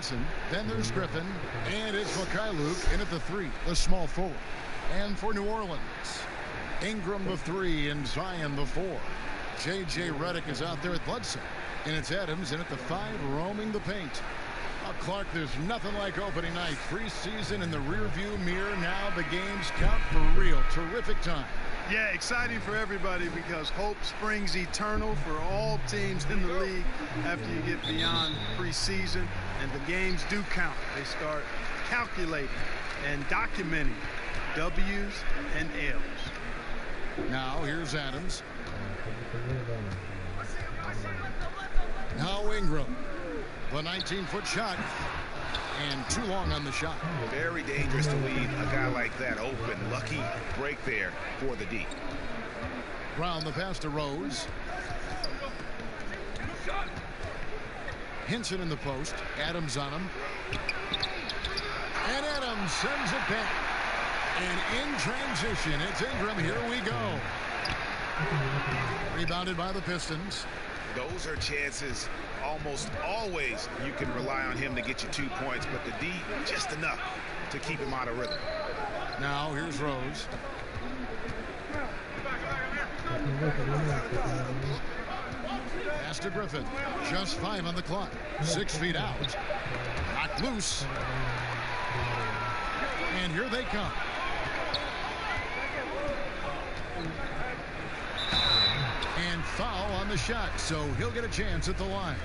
Henson. Then there's Griffin. And it's Mikhailuk in at the 3, the small forward. And for New Orleans, Ingram the 3 and Zion the 4. J.J. Redick is out there at Bledsoe. And it's Adams in at the 5, roaming the paint. Clark, there's nothing like opening night. Preseason in the rearview mirror. Now the games count for real. Terrific time. Yeah, exciting for everybody because hope springs eternal for all teams in the league after you get beyond preseason. And the games do count. They start calculating and documenting W's and L's. Now here's Adams. Now Ingram. The 19-foot shot. And too long on the shot. Very dangerous to leave a guy like that open. Lucky break there for the D. Brown the pass to Rose. Henson in the post. Adams on him. And Adams sends it back. And in transition, it's Ingram. Here we go. Rebounded by the Pistons. Those are chances almost always you can rely on him to get you 2 points, but the D just enough to keep him out of rhythm. Now here's Rose. Pass to Griffin. Just 5 on the clock. 6 feet out. Knocked loose. And here they come. And foul on the shot, so he'll get a chance at the line.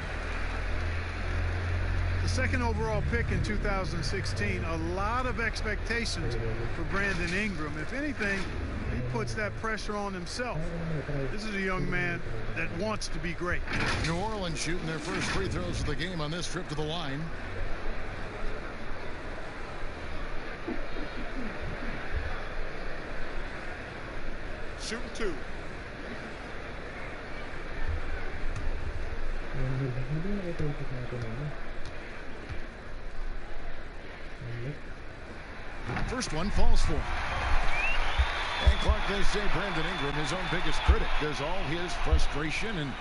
The second overall pick in 2016, a lot of expectations for Brandon Ingram. If anything, he puts that pressure on himself. This is a young man that wants to be great. New Orleans shooting their first free throws of the game on this trip to the line. Shooting 2. First one falls for him. And Clark, they say Brandon Ingram, his own biggest critic. Does all his frustration and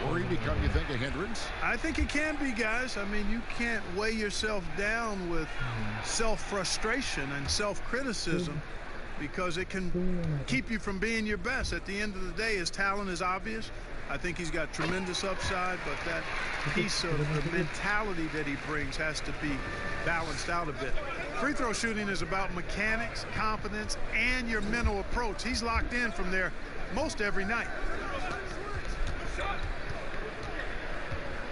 worry become, you think, a hindrance? I think it can be, guys. I mean, you can't weigh yourself down with self-frustration and self-criticism because it can keep you from being your best. At the end of the day, his talent is obvious. I think he's got tremendous upside, but that piece of the mentality that he brings has to be balanced out a bit. Free throw shooting is about mechanics, confidence, and your mental approach. He's locked in from there most every night.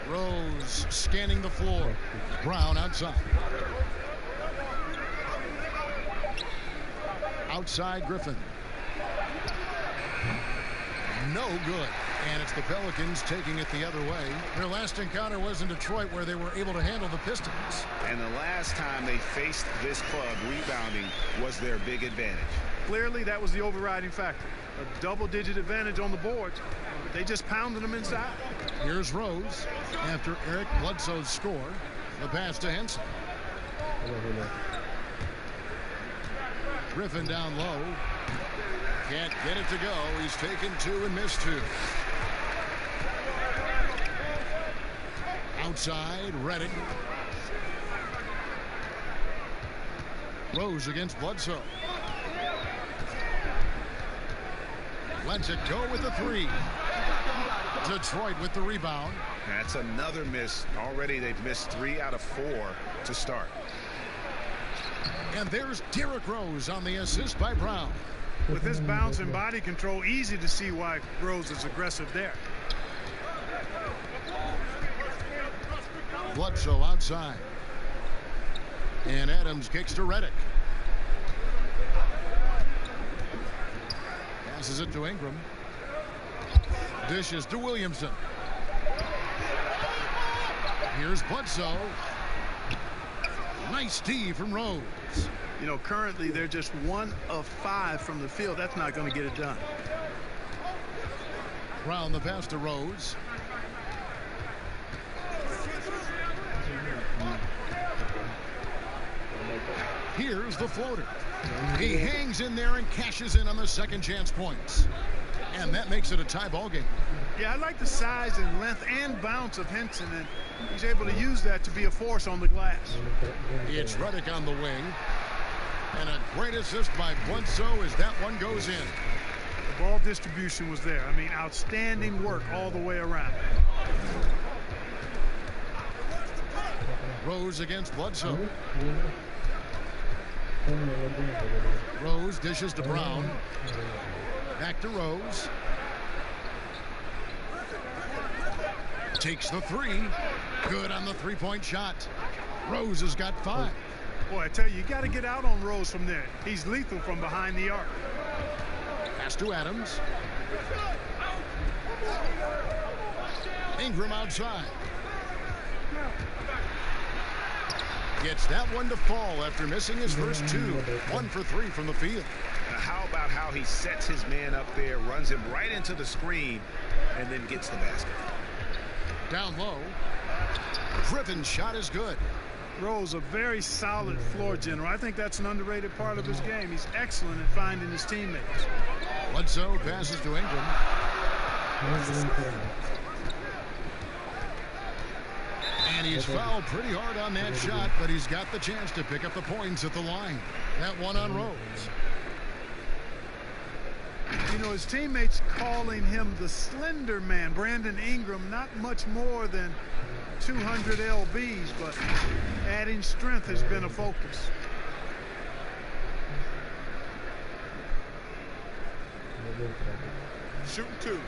Rose scanning the floor. Brown outside. Outside Griffin. No good. And it's the Pelicans taking it the other way. Their last encounter was in Detroit, where they were able to handle the Pistons. And the last time they faced this club, rebounding was their big advantage. Clearly, that was the overriding factor. A double-digit advantage on the boards. They just pounded them inside. Here's Rose after Eric Bledsoe's score. The pass to Henson. Griffin down low. Can't get it to go. He's taken 2 and missed 2. Outside, Redick. Rose against Bledsoe. Lets it go with the 3. Detroit with the rebound. That's another miss. Already they've missed 3 out of 4 to start. And there's Derrick Rose on the assist by Brown. With his bounce and body control, easy to see why Rose is aggressive there. Bledsoe outside. And Adams kicks to Redick. Passes it to Ingram. Dishes to Williamson. Here's Bledsoe. Nice D from Rose. You know, currently they're just 1 of 5 from the field. That's not going to get it done. Brown the pass to Rose. Here's the floater. He hangs in there and cashes in on the second chance points. And that makes it a tie ball game. Yeah, I like the size and length and bounce of Henson, and he's able to use that to be a force on the glass. It's Reddick on the wing. And a great assist by Bledsoe as that one goes in. The ball distribution was there. I mean, outstanding work all the way around. Rose against Bledsoe. Rose dishes to Brown. Back to Rose. Takes the three. Good on the three-point shot. Rose has got 5. Boy, I tell you, you got to get out on Rose from there. He's lethal from behind the arc. Pass to Adams. Ingram outside. Gets that one to fall after missing his first 2. 1 for 3 from the field. How about how he sets his man up there, runs him right into the screen, and then gets the basket. Down low. Griffin's shot is good. Rose, a very solid floor general. I think that's an underrated part of his game. He's excellent at finding his teammates. Bledsoe passes to Ingram. And he's fouled pretty hard on that shot, but he's got the chance to pick up the points at the line. That one on Rose. You know, his teammates calling him the slender man. Brandon Ingram, not much more than 200 lbs, but adding strength has been a focus. Shooting 2.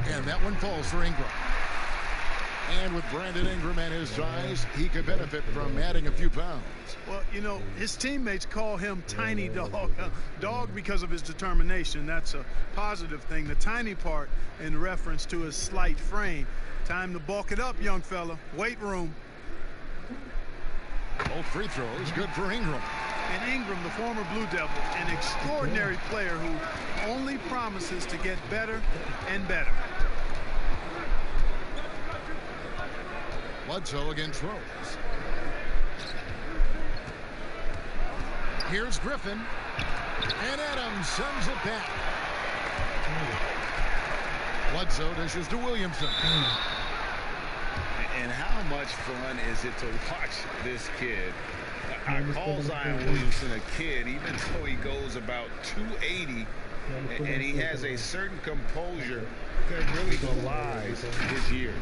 And that one falls for Ingram. And with Brandon Ingram and his size, he could benefit from adding a few pounds. Well, you know, his teammates call him Tiny Dog. Dog because of his determination. That's a positive thing. The tiny part in reference to his slight frame. Time to bulk it up, young fella. Weight room. Both free throws good for Ingram. And Ingram, the former Blue Devil, an extraordinary player who only promises to get better and better. Bledsoe against Rose. Here's Griffin. And Adams sends it back. Bledsoe dishes to Williamson. And how much fun is it to watch this kid? I call Zion Williamson a kid, even though he goes about 280, and he has a certain composure that really belies his years.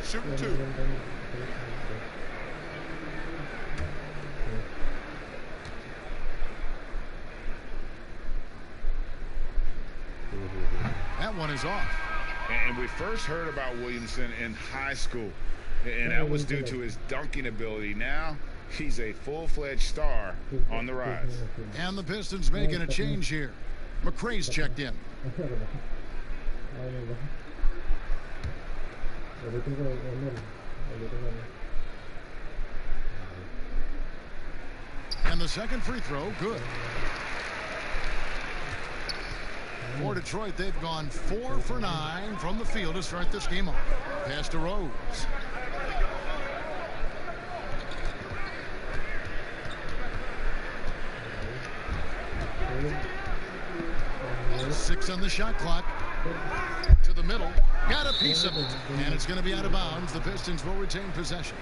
Shooting 2. That one is off. And we first heard about Williamson in high school, and that was due to his dunking ability. Now he's a full-fledged star on the rise. And the Pistons making a change here. McRae's checked in. And the second free throw, good. For Detroit, they've gone 4 for 9 from the field to start this game off. Pass to Rose. 6 on the shot clock. To the middle. Got a piece of it. And it's going to be out of bounds. The Pistons will retain possession.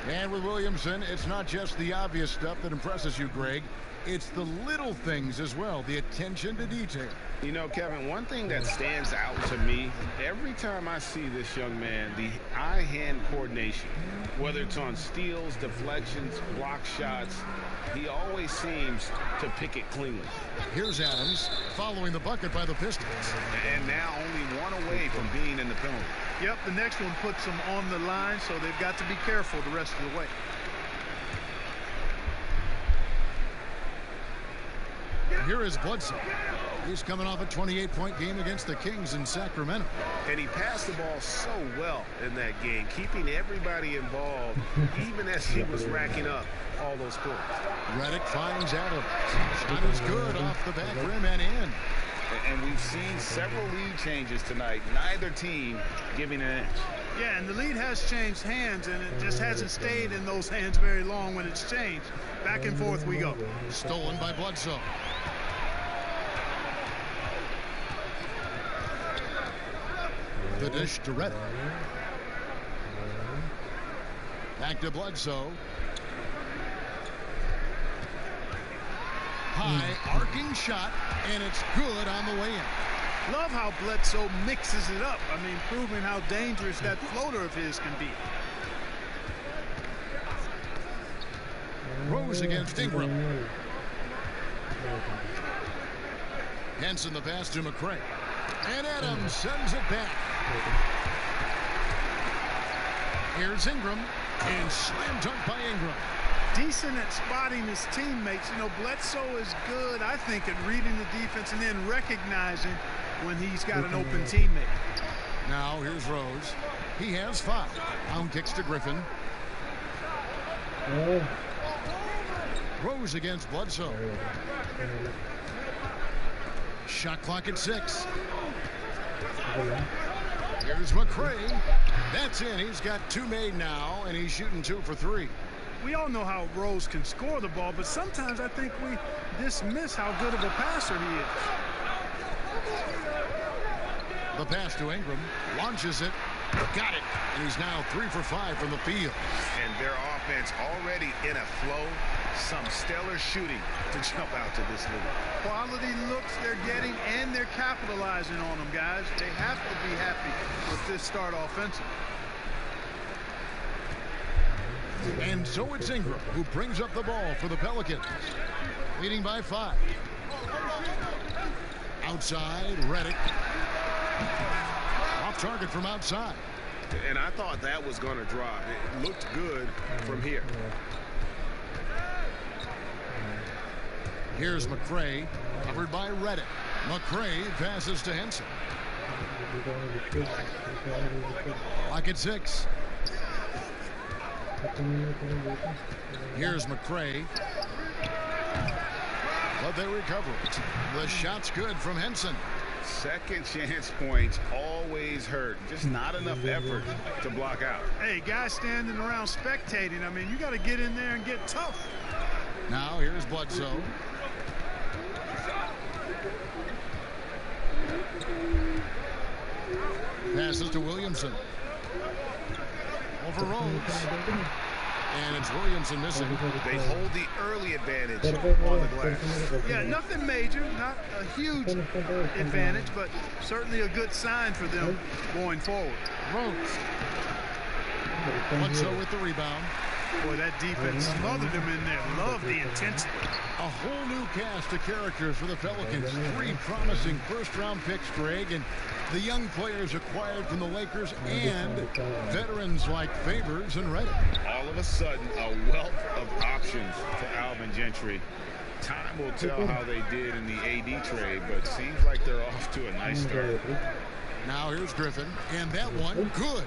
And with Williamson, it's not just the obvious stuff that impresses you, Greg. It's the little things as well, the attention to detail. You know, Kevin, one thing that stands out to me, every time I see this young man, the eye-hand coordination, whether it's on steals, deflections, block shots, he always seems to pick it cleanly. Here's Adams following the bucket by the Pistons. And now only one away from being in the penalty. Yep, the next one puts them on the line, so they've got to be careful the rest of the way. Here is Bledsoe. He's coming off a 28-point game against the Kings in Sacramento. And he passed the ball so well in that game, keeping everybody involved, even as he was racking up all those scores. Redick finds Adams. Shot is good off the back rim and in. And we've seen several lead changes tonight. Neither team giving an inch. Yeah, and the lead has changed hands, and it just hasn't stayed in those hands very long when it's changed. Back and forth we go. Stolen by Bledsoe. The dish to Redick. Back to Bledsoe. High arcing shot, and it's good on the way in. Love how Bledsoe mixes it up. I mean, proving how dangerous that floater of his can be. Rose against Ingram. Henson the pass to McCray. And Adams sends it back. Here's Ingram. And slam dunk by Ingram. Decent at spotting his teammates. You know, Bledsoe is good, I think, at reading the defense and then recognizing when he's got an open teammate. Now here's Rose. He has 5. Down kicks to Griffin. Rose against Bledsoe. Shot clock at 6. Here's McCray. That's in. He's got 2 made now, and he's shooting 2 for 3. We all know how Rose can score the ball, but sometimes I think we dismiss how good of a passer he is. The pass to Ingram. Launches it. Got it. And he's now 3 for 5 from the field. And their offense already in a flow. Some stellar shooting to jump out to this lead. Quality looks they're getting, and they're capitalizing on them, guys. They have to be happy with this start offensively. And so it's Ingram who brings up the ball for the Pelicans. Leading by 5. Outside, Redick. Off target from outside. And I thought that was going to drop. It looked good from here. Here's McCray, covered by Redick. McCray passes to Henson. Lock at 6. Here's McCray. But they recover it. The shot's good from Henson. Second chance points always hurt. Just not enough effort to block out. Hey, guys standing around spectating, I mean, you got to get in there and get tough. Now here's Bledsoe. Passes to Williamson. Over Rose. And it's Williamson missing. They hold the early advantage on the glass. Yeah, nothing major, not a huge advantage, but certainly a good sign for them going forward. Rose. Bledsoe with the rebound. Boy, that defense smothered him in there. Love the intensity. A whole new cast of characters for the Pelicans. 3 promising first-round picks, Greg, and the young players acquired from the Lakers and veterans like Favors and Redick. All of a sudden, a wealth of options for Alvin Gentry. Time will tell how they did in the AD trade, but seems like they're off to a nice start. Now here's Griffin, and that one, good.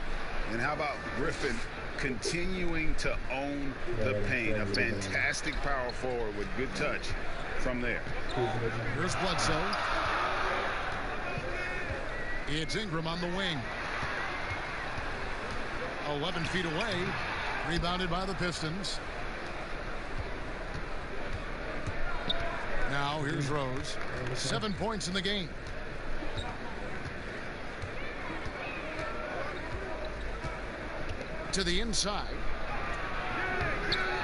And how about Griffin continuing to own the paint? A fantastic power forward with good touch from there. Here's Bledsoe. It's Ingram on the wing. 11 feet away. Rebounded by the Pistons. Now here's Rose. 7 points in the game. To the inside.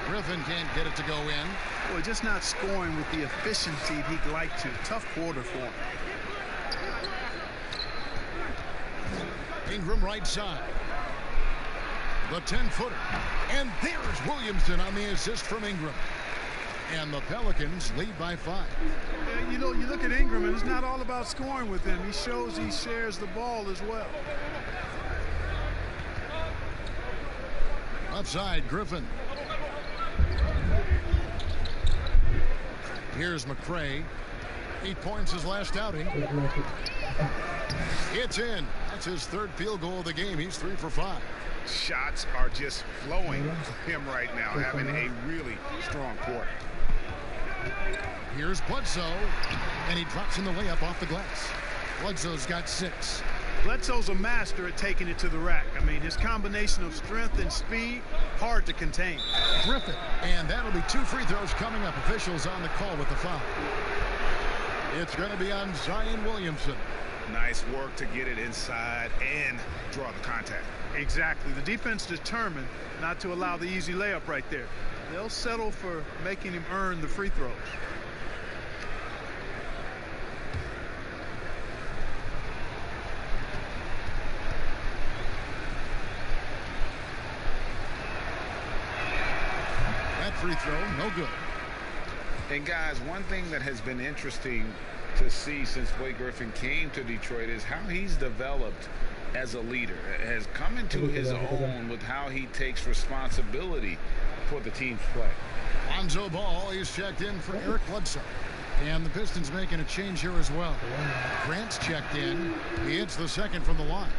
Griffin can't get it to go in. Boy, just not scoring with the efficiency he'd like to. Tough quarter for him. Ingram right side. The 10-footer. And there's Williamson on the assist from Ingram. And the Pelicans lead by 5. You know, you look at Ingram, and it's not all about scoring with him. He shows he shares the ball as well. Outside, Griffin. Here's McCray. 8 points his last outing. It's in. That's his third field goal of the game. He's 3 for 5. Shots are just flowing for him right now, having a really strong quarter. Here's Bledsoe, and he drops in the layup off the glass. Bledsoe's got 6. Bledsoe's a master at taking it to the rack. I mean, his combination of strength and speed, hard to contain. Griffin, and that'll be 2 free throws coming up. Officials on the call with the foul. It's going to be on Zion Williamson. Nice work to get it inside and draw the contact. Exactly. The defense determined not to allow the easy layup right there. They'll settle for making him earn the free throws. That free throw, no good. And guys, one thing that has been interesting to see since Blake Griffin came to Detroit is how he's developed as a leader, has come into his own with how he takes responsibility for the team's play. Lonzo Ball is checked in for Eric Bledsoe. And the Pistons making a change here as well. Grant's checked in. He hits the second from the line.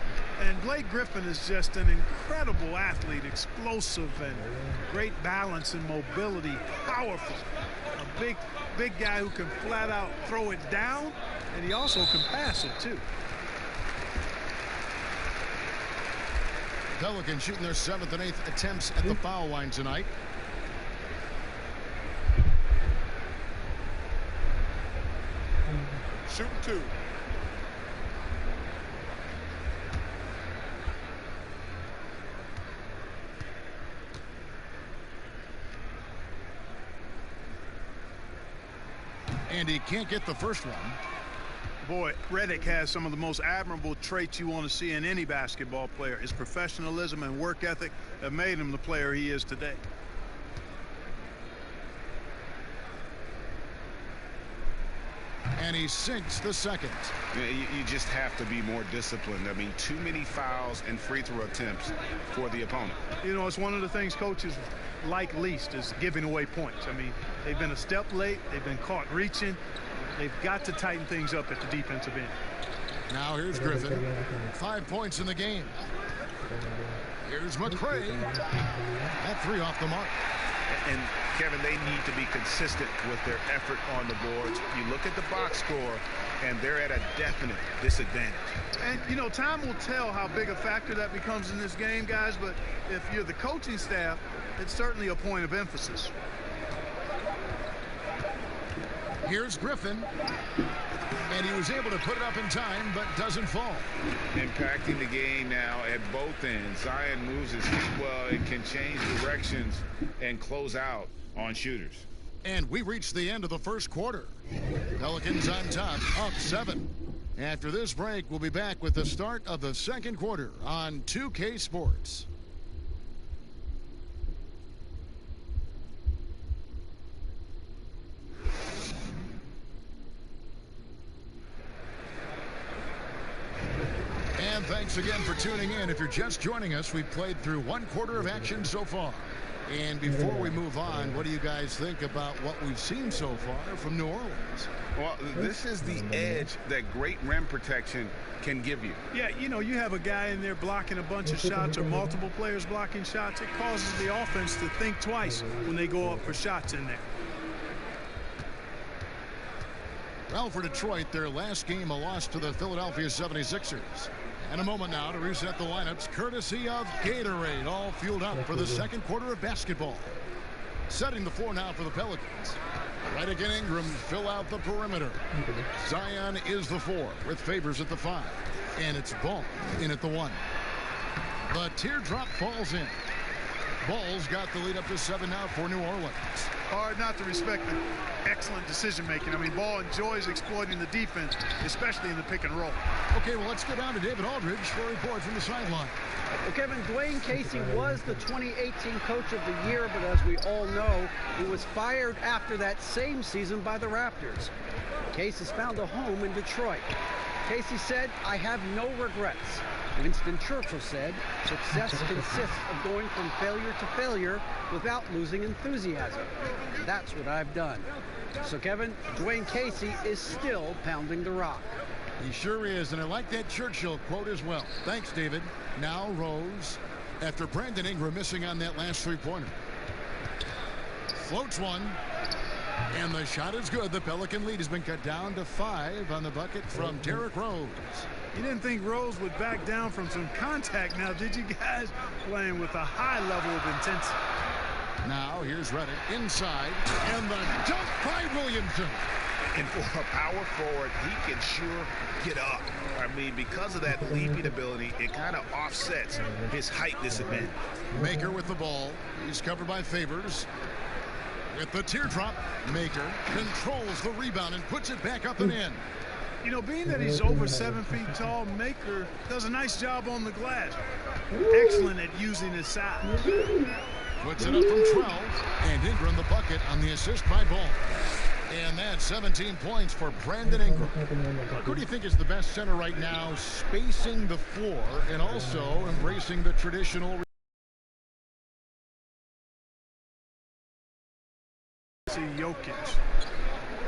And Blake Griffin is just an incredible athlete, explosive and great balance and mobility, powerful. A big guy who can flat out throw it down, and he also can pass it too. Pelicans shooting their 7th and 8th attempts at the foul line tonight. Shooting 2. And he can't get the first one. Boy, Redick has some of the most admirable traits you want to see in any basketball player. His professionalism and work ethic have made him the player he is today. And he sinks the second. You just have to be more disciplined. I mean, too many fouls and free throw attempts for the opponent. You know, it's one of the things coaches like least is giving away points. I mean, they've been a step late. They've been caught reaching. They've got to tighten things up at the defensive end. Now here's Griffin. 5 points in the game. Here's McRae. That 3 off the mark. And Kevin, they need to be consistent with their effort on the boards. You look at the box score, and they're at a definite disadvantage. And, you know, time will tell how big a factor that becomes in this game, guys, but if you're the coaching staff, it's certainly a point of emphasis. Here's Griffin. And he was able to put it up in time, but doesn't fall. Impacting the game now at both ends. Zion moves his feet well and can change directions and close out on shooters. And we reached the end of the first quarter. Pelicans on top, up 7. After this break, we'll be back with the start of the second quarter on 2K Sports. And thanks again for tuning in. If you're just joining us, we've played through 1 quarter of action so far. And before we move on, what do you guys think about what we've seen so far from New Orleans? Well, this is the edge that great rim protection can give you. Yeah, you know, you have a guy in there blocking a bunch of shots or multiple players blocking shots. It causes the offense to think twice when they go up for shots in there. Well, for Detroit, their last game, a loss to the Philadelphia 76ers. And a moment now to reset the lineups, courtesy of Gatorade, all fueled up for the second quarter of basketball. Setting the floor now for the Pelicans. Redick and Ingram fill out the perimeter. Zion is the 4 with Favors at the 5. And it's Ball in at the 1. The teardrop falls in. Ball's got the lead up to 7 now for New Orleans. Hard not to respect the excellent decision-making. I mean, Ball enjoys exploiting the defense, especially in the pick and roll. Okay, well, let's go down to David Aldridge for a report from the sideline. Well, Kevin, Dwayne Casey was the 2018 Coach of the Year, but as we all know, he was fired after that same season by the Raptors. Case has found a home in Detroit. Casey said, "I have no regrets." Winston Churchill said, "Success consists of going from failure to failure without losing enthusiasm." That's what I've done. So, Kevin, Dwayne Casey is still pounding the rock. He sure is, and I like that Churchill quote as well. Thanks, David. Now Rose, after Brandon Ingram missing on that last three-pointer. Floats one, and the shot is good. The Pelican lead has been cut down to 5 on the bucket from Derrick Rose. You didn't think Rose would back down from some contact now, did you guys? Playing with a high level of intensity. Now here's Reddick inside, and the dunk by Williamson. And for a power forward, he can sure get up. I mean, because of that leaping ability, it kind of offsets his height disadvantage. Maker with the ball. He's covered by Favors. With the teardrop, Maker controls the rebound and puts it back up and in. You know, being that he's over 7 feet tall, Maker does a nice job on the glass. Excellent at using his size. Puts it up from 12, and Ingram the bucket on the assist by Ball. And that's 17 points for Brandon Ingram. Who do you think is the best center right now, spacing the floor and also embracing the traditional? See Jokic.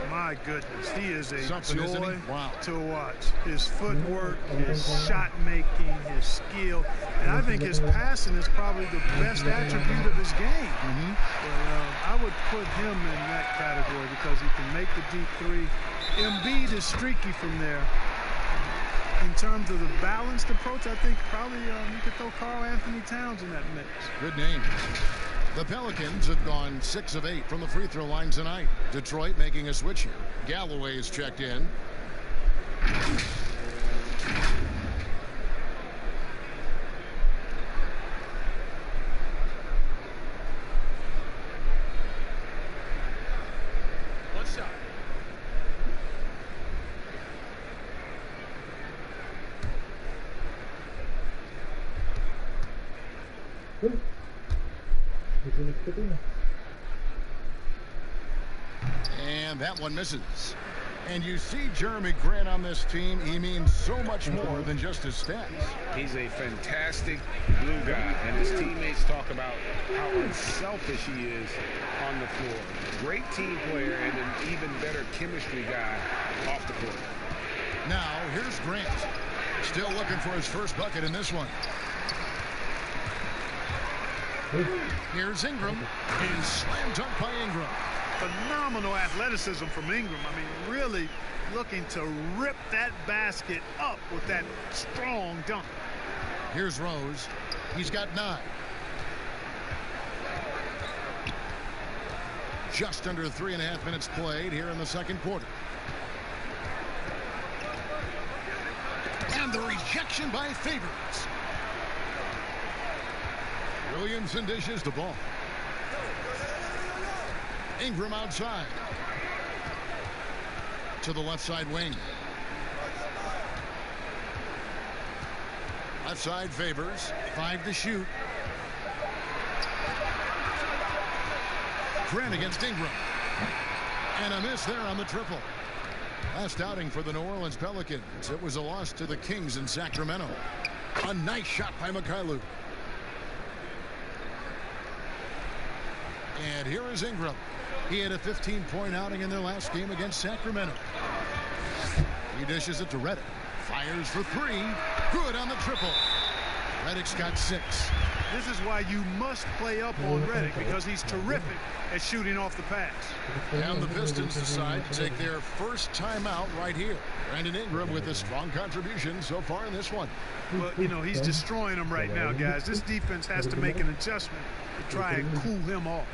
My goodness, he is a Something, isn't joy he? Wow. to watch. His footwork, his shot making, his skill, and I think his passing is probably the best attribute of his game. But, I would put him in that category because he can make the deep three. Embiid is streaky from there. In terms of the balanced approach, I think probably you could throw Karl Anthony Towns in that mix. Good name. The Pelicans have gone 6 of 8 from the free throw line tonight. Detroit making a switch here. Galloway is checked in. One shot. And that one misses. And you see Jeremy Grant on this team. He means so much more than just his stats. He's a fantastic glue guy, and his teammates talk about how unselfish he is on the floor. Great team player and an even better chemistry guy off the court. Now, here's Grant. Still looking for his first bucket in this one. Here's Ingram. And slam dunk by Ingram. Phenomenal athleticism from Ingram. I mean, really looking to rip that basket up with that strong dunk. Here's Rose. He's got 9. Just under 3.5 minutes played here in the second quarter. And the rejection by Favors. Williamson dishes the ball. Ingram outside. To the left side wing. Left side Favors. 5 to shoot. Grant against Ingram. And a miss there on the triple. Last outing for the New Orleans Pelicans. It was a loss to the Kings in Sacramento. A nice shot by Mikhailuk. And here is Ingram. He had a 15-point outing in their last game against Sacramento. He dishes it to Reddick. Fires for 3. Good on the triple. Reddick's got 6. This is why you must play up on Reddick, because he's terrific at shooting off the pass. And the Pistons decide to take their first timeout right here. Brandon Ingram with a strong contribution so far in this one. But, you know, he's destroying them right now, guys. This defense has to make an adjustment to try and cool him off.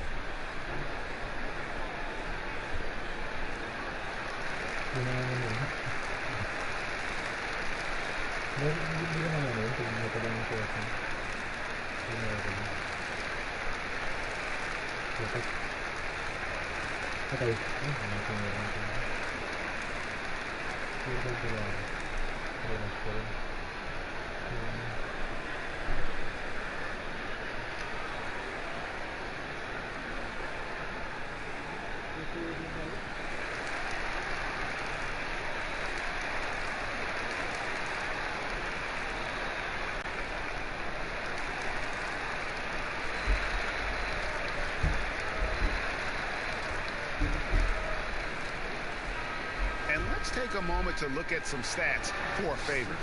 take a moment to look at some stats for Favors.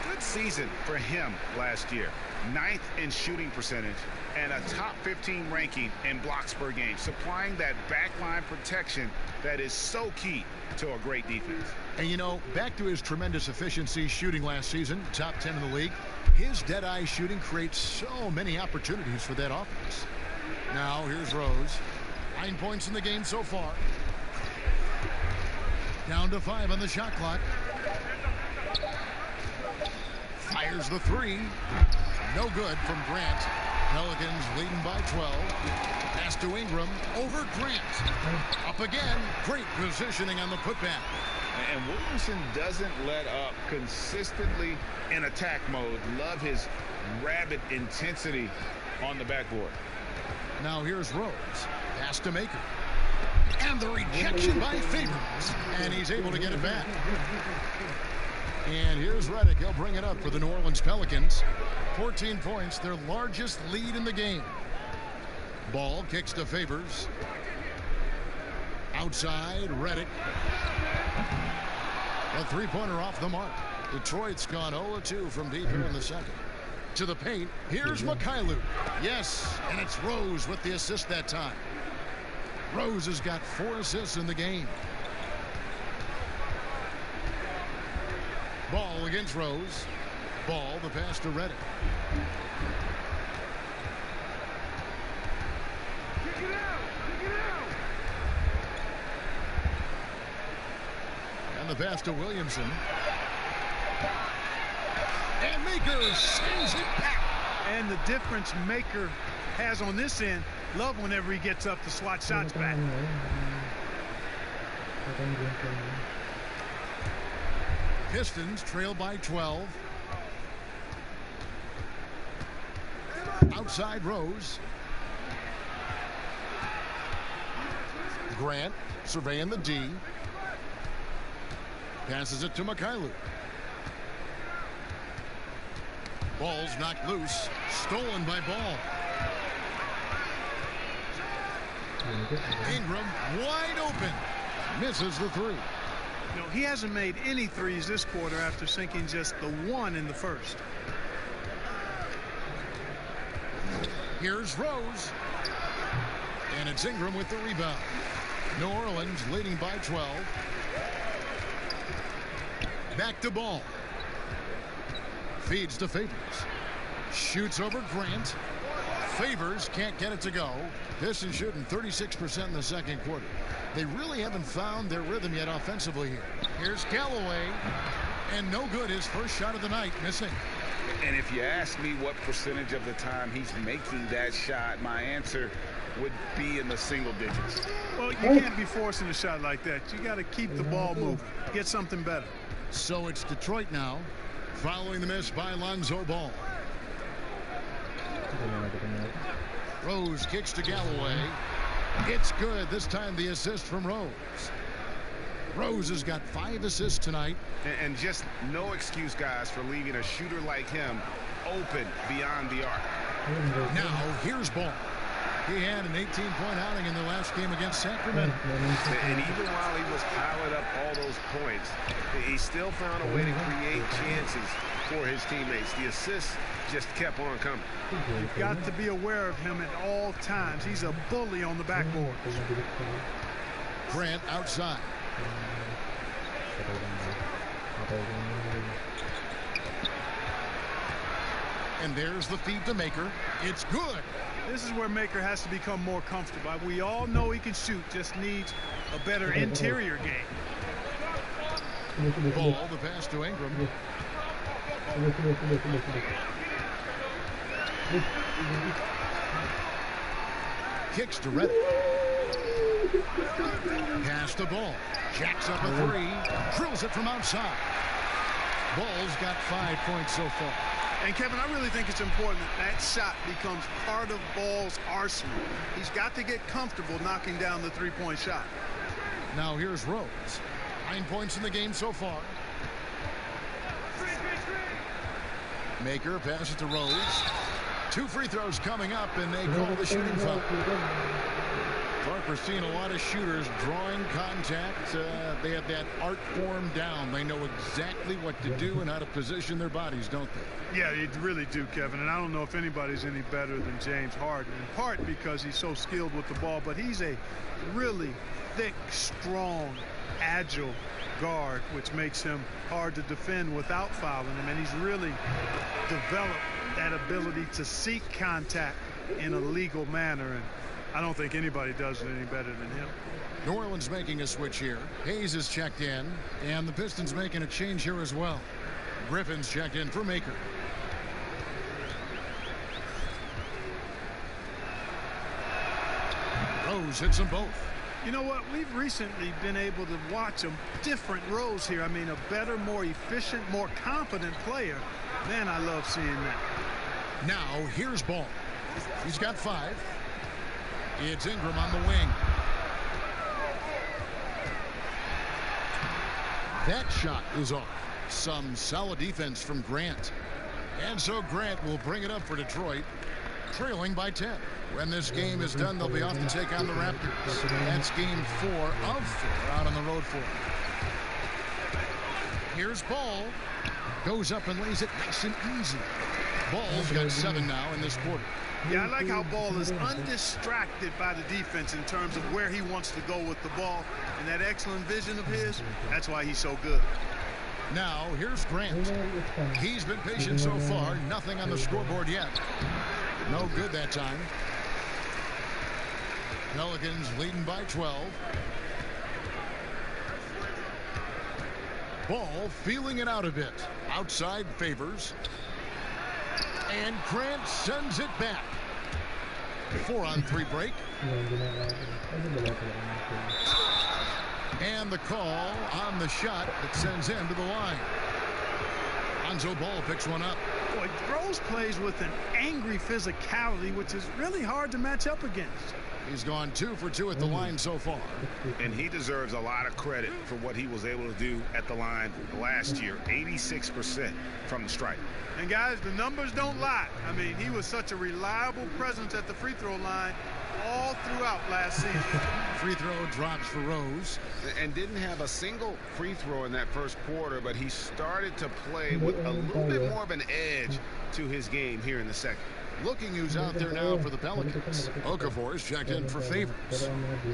Good season for him last year. 9th in shooting percentage and a top 15 ranking in blocks per game, supplying that backline protection that is so key to a great defense. And, you know, back to his tremendous efficiency shooting last season, top 10 in the league, his dead-eye shooting creates so many opportunities for that offense. Now, here's Rose. 9 points in the game so far. Down to 5 on the shot clock. Fires the 3. No good from Grant. Pelicans leading by 12. Pass to Ingram. Over Grant. Up again. Great positioning on the putback. And Williamson doesn't let up consistently in attack mode. Love his rabid intensity on the backboard. Now here's Rose. Pass to Maker. And the rejection by Favors. And he's able to get it back. And here's Redick. He'll bring it up for the New Orleans Pelicans. 14 points, their largest lead in the game. Ball kicks to Favors. Outside, Redick. A three-pointer off the mark. Detroit's gone 0-2 from deep here in the second. To the paint, here's Mikhailuk. Yes, and it's Rose with the assist that time. Rose has got 4 assists in the game. Ball against Rose. Ball, the pass to Redick. And the pass to Williamson. And Maker sends it back. And the difference Maker has on this end, love whenever he gets up to swat shots back. Pistons trail by 12. Outside Rose. Grant surveying the D. Passes it to Mikhailuk. Ball's knocked loose. Stolen by Ball. Ingram wide open. Misses the 3. You know, he hasn't made any threes this quarter after sinking just the 1 in the first. Here's Rose. And it's Ingram with the rebound. New Orleans leading by 12. Back to Ball. Feeds to Favors. Shoots over Grant. Favors can't get it to go. Pistons shooting 36% in the second quarter. They really haven't found their rhythm yet offensively here. Here's Galloway. And no good. His first shot of the night missing. And if you ask me what percentage of the time he's making that shot, my answer would be in the single digits. Well, you can't be forcing a shot like that. You got to keep the ball moving. Get something better. So it's Detroit now, following the miss by Lonzo Ball. Rose kicks to Galloway. It's good. This time the assist from Rose. Rose has got 5 assists tonight. And just no excuse, guys, for leaving a shooter like him open beyond the arc. Now here's Ball. He had an 18-point outing in the last game against Sacramento. And even while he was piling up all those points, he still found a way to create chances for his teammates. The assists just kept on coming. You've got to be aware of him at all times. He's a bully on the backboard. Grant outside. And there's the feed to Maker. It's good. This is where Maker has to become more comfortable. We all know he can shoot, just needs a better interior game. Ball, the pass to Ingram. Kicks to Redick. Pass to Ball. Jacks up a 3. Drills it from outside. Ball's got 5 points so far. And, Kevin, I really think it's important that shot becomes part of Ball's arsenal. He's got to get comfortable knocking down the three-point shot. Now here's Rose. 9 points in the game so far. Maker passes to Rose. 2 free throws coming up, and they call the shooting foul. We're seeing a lot of shooters drawing contact. They have that art form down. They know exactly what to do and how to position their bodies, don't they? Yeah, they really do, Kevin. And I don't know if anybody's any better than James Harden, in part because he's so skilled with the ball, but he's a really thick, strong, agile guard, which makes him hard to defend without fouling him. And he's really developed that ability to seek contact in a legal manner. And I don't think anybody does it any better than him. New Orleans making a switch here. Hayes is checked in, and the Pistons making a change here as well. Griffin's checked in for Maker. Rose hits them both. You know what? We've recently been able to watch a different Rose here. I mean, a better, more efficient, more competent player. Man, I love seeing that. Now, here's Ball. He's got 5. It's Ingram on the wing. That shot is off. Some solid defense from Grant. And so Grant will bring it up for Detroit, trailing by 10. When this game is done, they'll be off to take on the Raptors. That's game 4 of 4 out on the road for them. Here's Ball. Goes up and lays it nice and easy. Ball's got 7 now in this quarter. Yeah, I like how Ball is undistracted by the defense in terms of where he wants to go with the ball. And that excellent vision of his, that's why he's so good. Now, here's Grant. He's been patient so far. Nothing on the scoreboard yet. No good that time. Pelicans leading by 12. Ball feeling it out a bit. Outside Favors. And Grant sends it back. 4-on-3 break. And the call on the shot that sends him to the line. Lonzo Ball picks one up. Boy, Rose plays with an angry physicality, which is really hard to match up against. He's gone 2 for 2 at the line so far. And he deserves a lot of credit for what he was able to do at the line last year. 86% from the stripe. And guys, the numbers don't lie. I mean, he was such a reliable presence at the free throw line all throughout last season. Free throw drops for Rose. And didn't have a single free throw in that first quarter, but he started to play with a little bit more of an edge to his game here in the second. Looking who's out there now for the Pelicans. Okafor is checked in for Favors.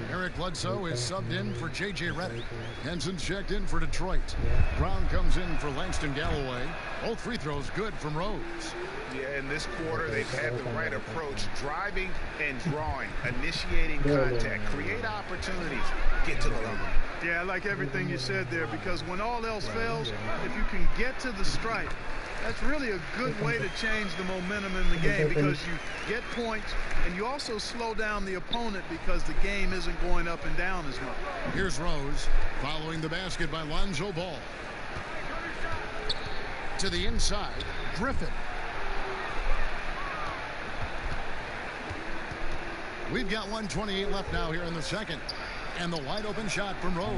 Eric Bledsoe is subbed in for J.J. Redick. Henson's checked in for Detroit. Brown comes in for Langston Galloway. Both free throws good from Rose. Yeah, in this quarter, they've had the right approach. Driving and drawing. Initiating contact. Create opportunities. Get to the line. Yeah, I like everything you said there, because when all else fails, if you can get to the stripe, that's really a good way to change the momentum in the game, because you get points and you also slow down the opponent because the game isn't going up and down as much. Here's Rose following the basket by Lonzo Ball. To the inside, Griffin. We've got 1:28 left now here in the second. And the wide open shot from Rose.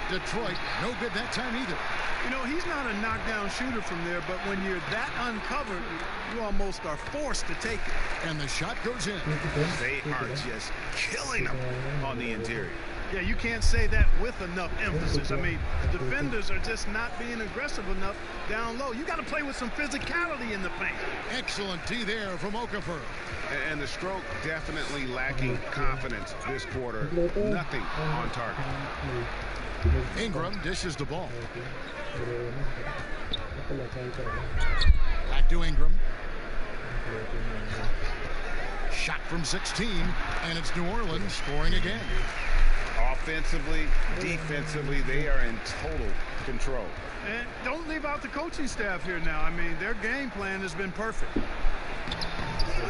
Detroit, no good that time either. You know, he's not a knockdown shooter from there, but when you're that uncovered, you almost are forced to take it. And the shot goes in. They are just killing them on the interior. Yeah, you can't say that with enough emphasis. I mean, defenders are just not being aggressive enough down low. You got to play with some physicality in the paint. Excellent D there from Okafor. And the stroke definitely lacking confidence this quarter. Nothing on target. Ingram dishes the ball. Back to Ingram. Shot from 16, and it's New Orleans scoring again. Offensively, defensively, they are in total control. And don't leave out the coaching staff here now. I mean, their game plan has been perfect.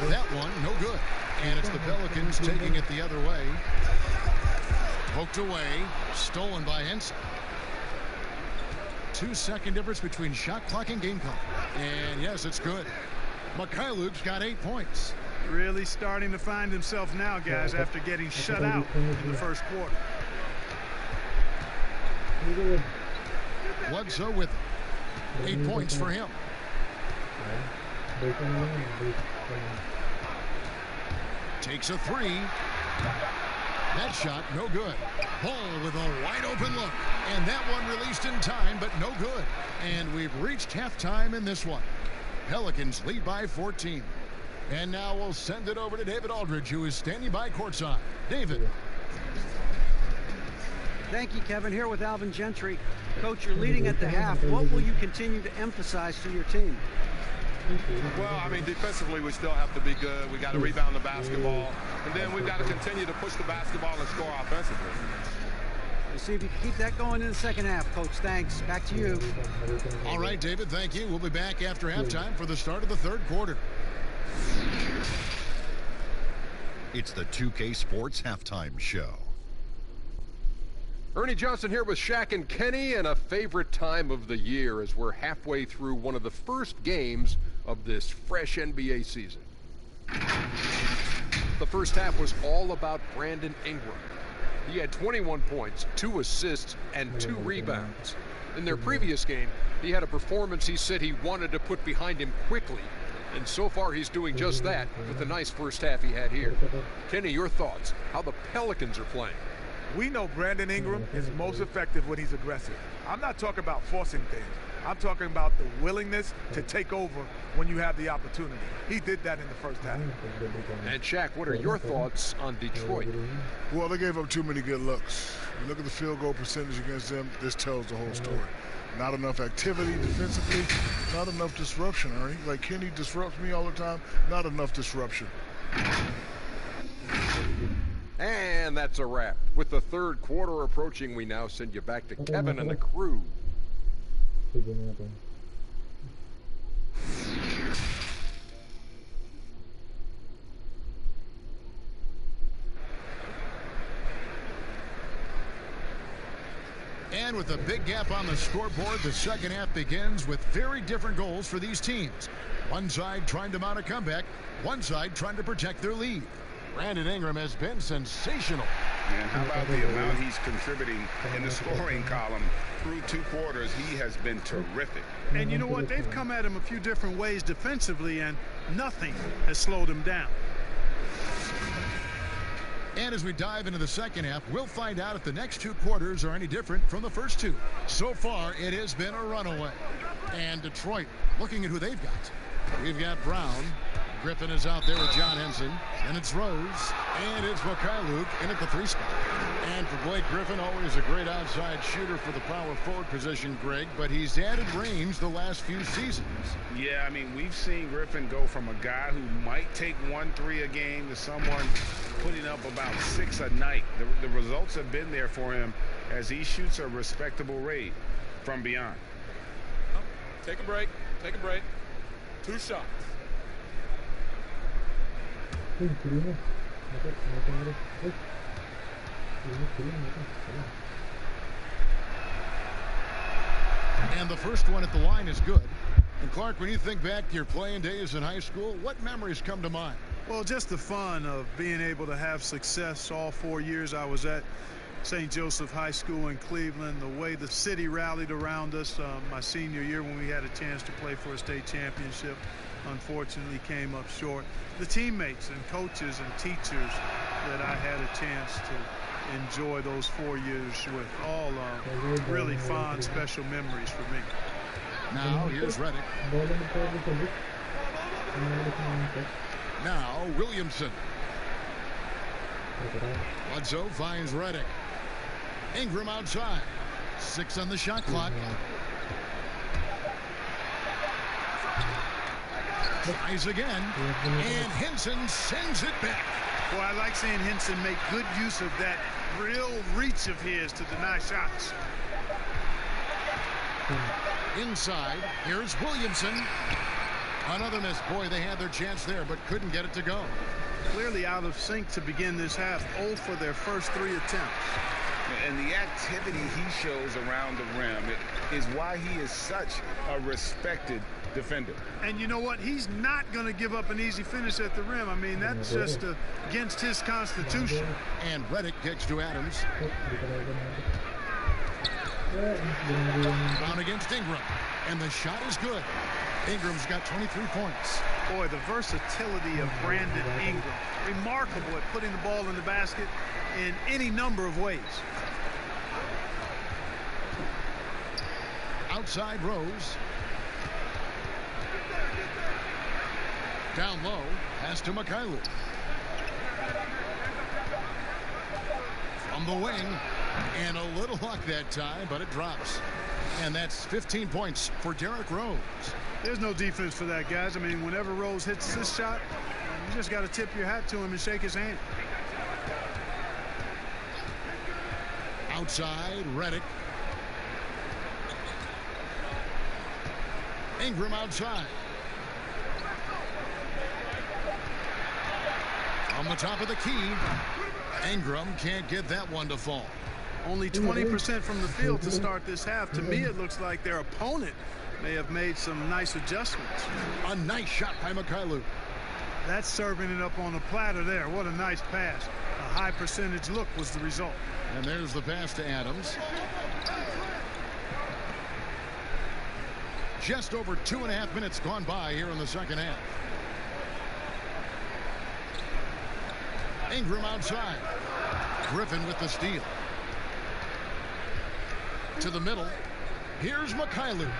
That one, no good. And it's the Pelicans taking it the other way. Poked away, stolen by Henson. 2-second difference between shot clock and game clock. And yes, it's good. Mikhailuk's got 8 points. Really starting to find himself now, guys, after getting shut out in the first quarter. Bledsoe with 8 points for him. Takes a 3. That shot, no good. Ball with a wide open look. And that one released in time, but no good. And we've reached halftime in this one. Pelicans lead by 14. And now we'll send it over to David Aldridge, who is standing by courtside. David. Thank you, Kevin. Here with Alvin Gentry. Coach, you're leading at the half. What will you continue to emphasize to your team? Well, I mean, defensively, we still have to be good. We got to rebound the basketball. And then we've got to continue to push the basketball and score offensively. We'll see if you can keep that going in the second half, Coach. Thanks. Back to you. All right, David, thank you. We'll be back after halftime for the start of the third quarter. It's the 2K Sports Halftime Show. Ernie Johnson here with Shaq and Kenny, and a favorite time of the year as we're halfway through one of the first games of this fresh NBA season. The first half was all about Brandon Ingram. He had 21 points, 2 assists, and 2 rebounds. In their previous game, he had a performance he said he wanted to put behind him quickly, and so far he's doing just that with the nice first half he had here. Kenny, your thoughts, how the Pelicans are playing? We know Brandon Ingram is most effective when he's aggressive. I'm not talking about forcing things. I'm talking about the willingness to take over when you have the opportunity. He did that in the first half. And Shaq, what are your thoughts on Detroit? Well, they gave up too many good looks. You look at the field goal percentage against them, this tells the whole story. Not enough activity defensively, not enough disruption, Ernie. Like Kenny disrupts me all the time, not enough disruption. And that's a wrap. With the third quarter approaching, we now send you back to Kevin and the crew. And with a big gap on the scoreboard, the second half begins with very different goals for these teams. One side trying to mount a comeback, one side trying to protect their lead. Brandon Ingram has been sensational. And how about the amount he's contributing in the scoring column through 2 quarters? He has been terrific. And you know what? They've come at him a few different ways defensively, and nothing has slowed him down. And as we dive into the second half, we'll find out if the next 2 quarters are any different from the first 2. So far, it has been a runaway. And Detroit, looking at who they've got. We've got Brown. Griffin is out there with John Henson. And it's Rose. And it's Luke in at the 3 spot. And for Blake Griffin, always a great outside shooter for the power forward position, Greg. But he's added range the last few seasons. Yeah, I mean, we've seen Griffin go from a guy who might take 1 3 a game to someone putting up about 6 a night. The results have been there for him as he shoots a respectable rate from beyond. Take a break. Take a break. 2 shots. And the first one at the line is good. And Clark, when you think back to your playing days in high school, what memories come to mind? Well, just the fun of being able to have success all 4 years I was at St. Joseph High School in Cleveland, the way the city rallied around us my senior year when we had a chance to play for a state championship. Unfortunately came up short. The teammates and coaches and teachers that I had a chance to enjoy those 4 years with, all really fond, special memories for me. Now here's Redick. Now Williamson. Bledsoe finds Redick. Ingram outside. 6 on the shot clock. Tries again, and Henson sends it back. Boy, I like seeing Henson make good use of that real reach of his to deny shots. Inside, here's Williamson. Another miss. Boy, they had their chance there, but couldn't get it to go. Clearly out of sync to begin this half. 0 for their first 3 attempts. And the activity he shows around the rim is why he is such a respected defender. And you know what? He's not going to give up an easy finish at the rim. I mean, that's just against his constitution. And Redick kicks to Adams. Brown against Ingram. And the shot is good. Ingram's got 23 points. Boy, the versatility of Brandon Ingram. Remarkable at putting the ball in the basket in any number of ways. Outside Rose. Down low. Pass to Mikhailuk. From the wing. And a little luck that time, but it drops. And that's 15 points for Derrick Rose. There's no defense for that, guys. I mean, whenever Rose hits this shot, you just got to tip your hat to him and shake his hand. Outside, Redick. Ingram outside. On the top of the key. Ingram can't get that one to fall. Only 20% from the field to start this half. To me, it looks like their opponent may have made some nice adjustments. A nice shot by Mikhailuk. That's serving it up on a platter there. What a nice pass. A high percentage look was the result. And there's the pass to Adams. Just over 2.5 minutes gone by here in the second half. Ingram outside. Griffin with the steal. To the middle. Here's Mikhailuk.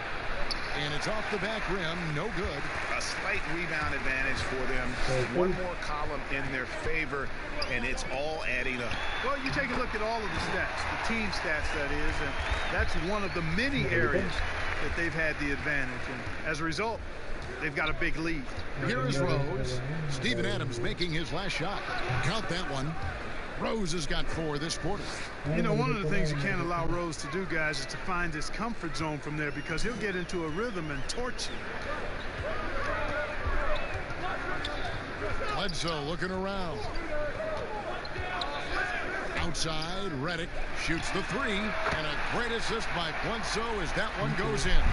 And it's off the back rim. No good. A slight rebound advantage for them. One more column in their favor, and it's all adding up. Well, you take a look at all of the stats, the team stats, that is, and that's one of the many areas that they've had the advantage. And as a result, they've got a big lead. Here is Rose. Steven Adams making his last shot. Count that one. Rose has got 4 this quarter. You know, one of the things you can't allow Rose to do, guys, is to find his comfort zone from there, because he'll get into a rhythm and torch you. Bledsoe looking around. Outside, Redick shoots the 3, and a great assist by Bledsoe as that one goes in.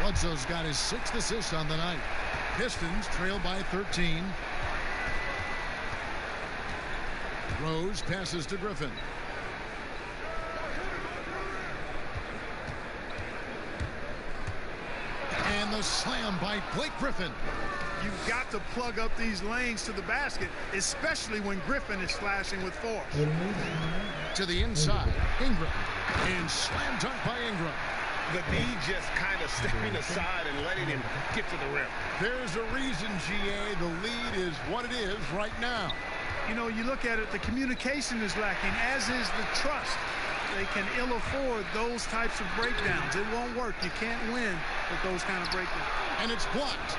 Bledsoe's got his 6th assist on the night. Pistons trail by 13. Rose passes to Griffin. And the slam by Blake Griffin. You've got to plug up these lanes to the basket, especially when Griffin is slashing with force. To the inside, Ingram. And slam dunk by Ingram. The D just kind of stepping aside and letting him get to the rim. There's a reason, GA, the lead is what it is right now. You know, you look at it, the communication is lacking, as is the trust. They can ill afford those types of breakdowns. It won't work. You can't win with those kind of breakdowns. And it's blocked.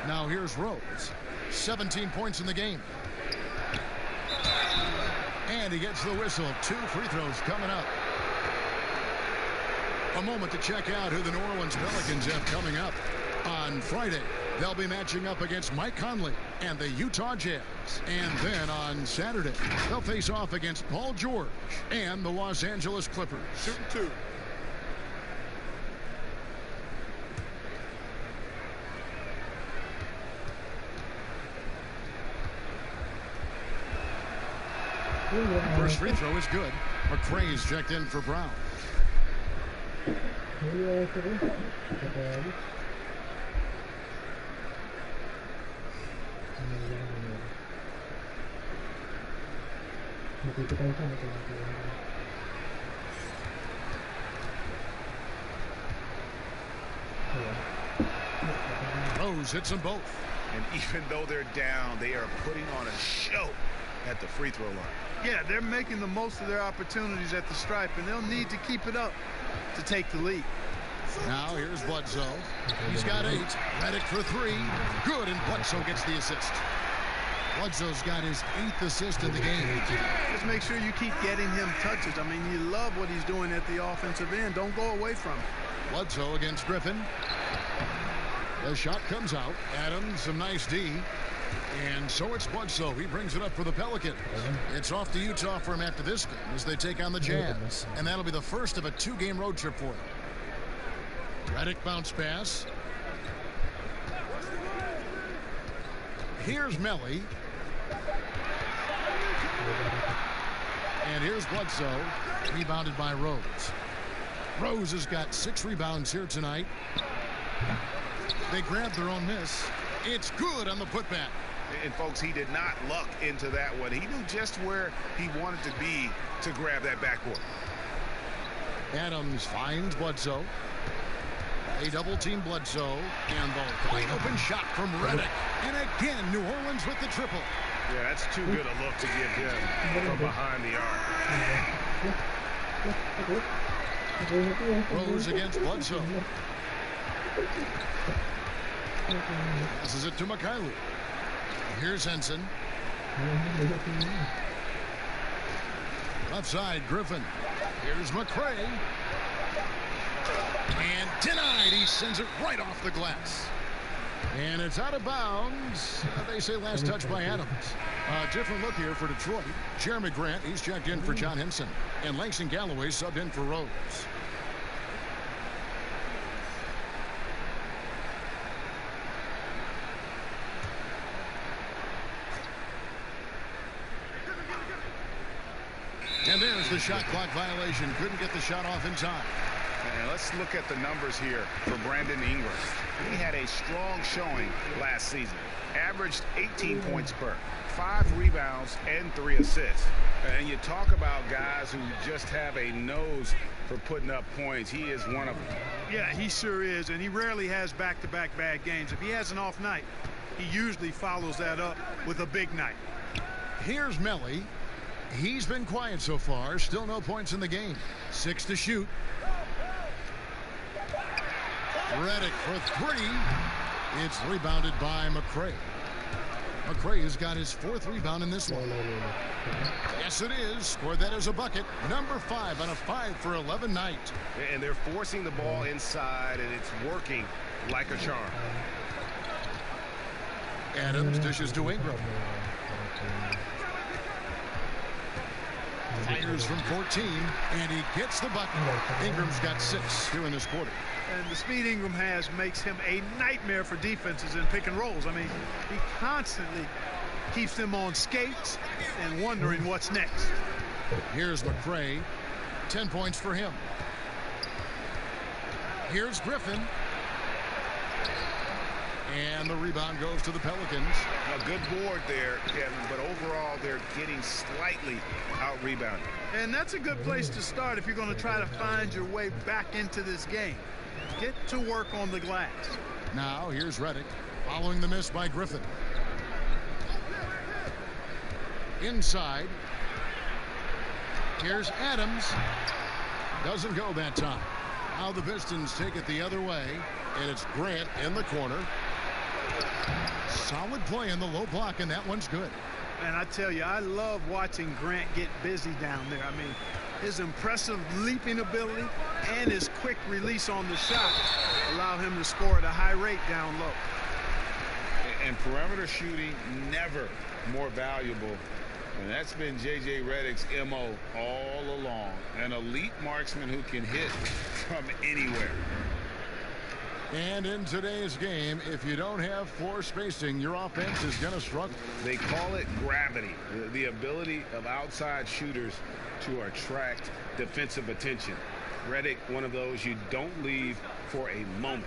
Now here's Rose. 17 points in the game. And he gets the whistle. 2 free throws coming up. A moment to check out who the New Orleans Pelicans have coming up. On Friday, they'll be matching up against Mike Conley and the Utah Jazz. And then on Saturday, they'll face off against Paul George and the Los Angeles Clippers. Shooting 2. First free throw is good. McRae's checked in for Brown. Rose hits them both. And even though they're down, they are putting on a show at the free throw line. Yeah, they're making the most of their opportunities at the stripe, and they'll need to keep it up to take the lead. Now here's Bledsoe. He's got 8. Redick for 3. Good, and Bledsoe gets the assist. Bledsoe's got his 8th assist in the game. Just make sure you keep getting him touches. I mean, you love what he's doing at the offensive end. Don't go away from it. Bledsoe against Griffin. The shot comes out. Adams, some nice D. And so it's Bledsoe. He brings it up for the Pelicans. It's off to Utah for him after this game as they take on the Jazz. And that'll be the first of a 2-game road trip for him. Redick bounce pass. Here's Melly. And here's Bledsoe. Rebounded by Rose. Rose has got 6 rebounds here tonight. They grabbed their own miss. It's good on the putback. And folks, he did not luck into that one. He knew just where he wanted to be to grab that backboard. Adams finds Bledsoe. They double team Bledsoe. And the wide open shot from Redick. And again, New Orleans with the triple. Yeah, that's too good a look to give him from behind the arc. Rose against Bledsoe. Passes it to Mikhailuk. Here's Henson. Left side, Griffin. Here's McCray. And denied. He sends it right off the glass. And it's out of bounds. They say last touch by Adams. Different look here for Detroit. Jeremy Grant, he's checked in for John Henson. And Langston Galloway subbed in for Rose. And there's the shot clock violation. Couldn't get the shot off in time. And let's look at the numbers here for Brandon Ingram. He had a strong showing last season. Averaged 18 points per, 5 rebounds, and 3 assists. And you talk about guys who just have a nose for putting up points. He is one of them. Yeah, he sure is, and he rarely has back-to-back bad games. If he has an off night, he usually follows that up with a big night. Here's Melly. He's been quiet so far. Still no points in the game. 6 to shoot. Redick for 3. It's rebounded by McCray. McCray has got his 4th rebound in this one. Yes, it is. Scored that as a bucket. Number 5 on a 5 for 11 night. And they're forcing the ball inside, and it's working like a charm. Adams dishes to Ingram. Fires from 14, and he gets the bucket. Ingram's got 6 here in this quarter. And the speed Ingram has makes him a nightmare for defenses in pick and rolls. I mean, he constantly keeps them on skates and wondering what's next. Here's McCray. 10 points for him. Here's Griffin. And the rebound goes to the Pelicans. A good board there, Kevin, but overall they're getting slightly out-rebounded. And that's a good place to start if you're going to try to find your way back into this game. Get to work on the glass. Now here's Redick following the miss by Griffin. Inside. Here's Adams. Doesn't go that time. Now the Pistons take it the other way, and it's Grant in the corner. Solid play in the low block, and that one's good. And I tell you, I love watching Grant get busy down there. I mean, his impressive leaping ability and his quick release on the shot allow him to score at a high rate down low. And perimeter shooting never more valuable. And that's been J.J. Redick's M.O. all along. An elite marksman who can hit from anywhere. And in today's game, if you don't have floor spacing, your offense is going to struggle. They call it gravity, the ability of outside shooters to attract defensive attention. Redick, one of those you don't leave for a moment.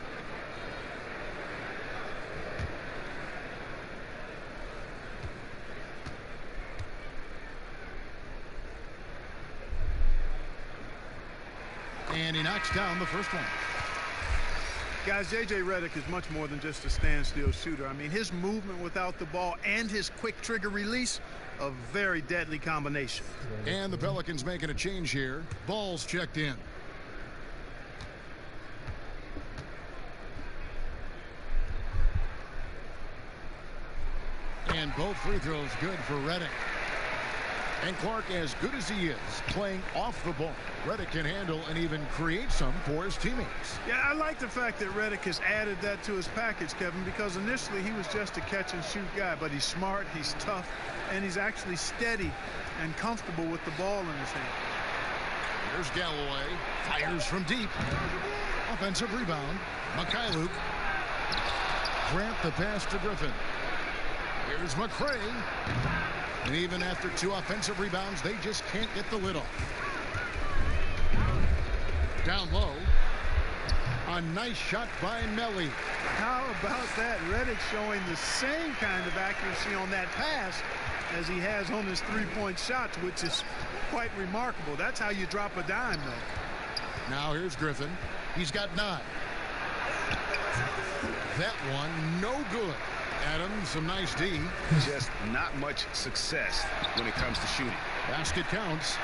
And he knocks down the first one. Guys, J.J. Redick is much more than just a standstill shooter. I mean, his movement without the ball and his quick trigger release, a very deadly combination. And the Pelicans making a change here. Ball's checked in. And both free throws good for Redick. And Clark, as good as he is, playing off the ball. Redick can handle and even create some for his teammates. Yeah, I like the fact that Redick has added that to his package, Kevin, because initially he was just a catch-and-shoot guy, but he's smart, he's tough, and he's actually steady and comfortable with the ball in his hand. Here's Galloway. Fires from deep. Offensive rebound. Mikhailuk. Grant the pass to Griffin. Here's McCray. And even after 2 offensive rebounds, they just can't get the lid off. Down low. A nice shot by Melly. How about that? Reddick showing the same kind of accuracy on that pass as he has on his three-point shots, which is quite remarkable. That's how you drop a dime, though. Now here's Griffin. He's got 9. That one, no good. Adams, some nice D. Just not much success when it comes to shooting. Basket counts.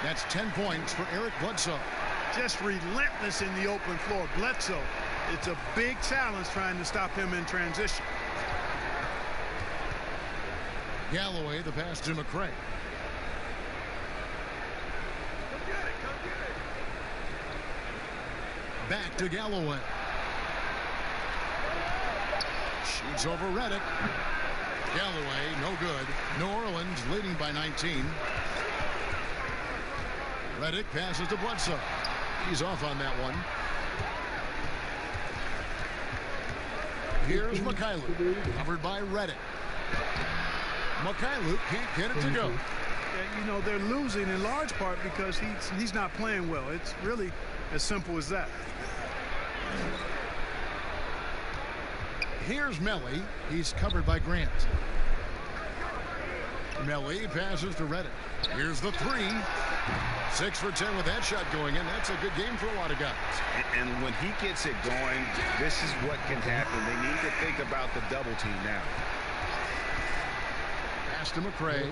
That's 10 points for Eric Bledsoe. Just relentless in the open floor. Bledsoe, it's a big challenge trying to stop him in transition. Galloway, the pass to McCray. Back to Galloway. Shoots over Reddick. Galloway, no good. New Orleans leading by 19. Reddick passes to Bledsoe. He's off on that one. Here's Mikhailuk, covered by Reddick. Mikhailuk can't get it to go. You know, they're losing in large part because he's not playing well. It's really as simple as that. Here's Melly. He's covered by Grant. Melly passes to Reddick. Here's the 3. 6 for 10 with that shot going in. That's a good game for a lot of guys. And when he gets it going, this is what can happen. They need to think about the double team now. Pass to McCray.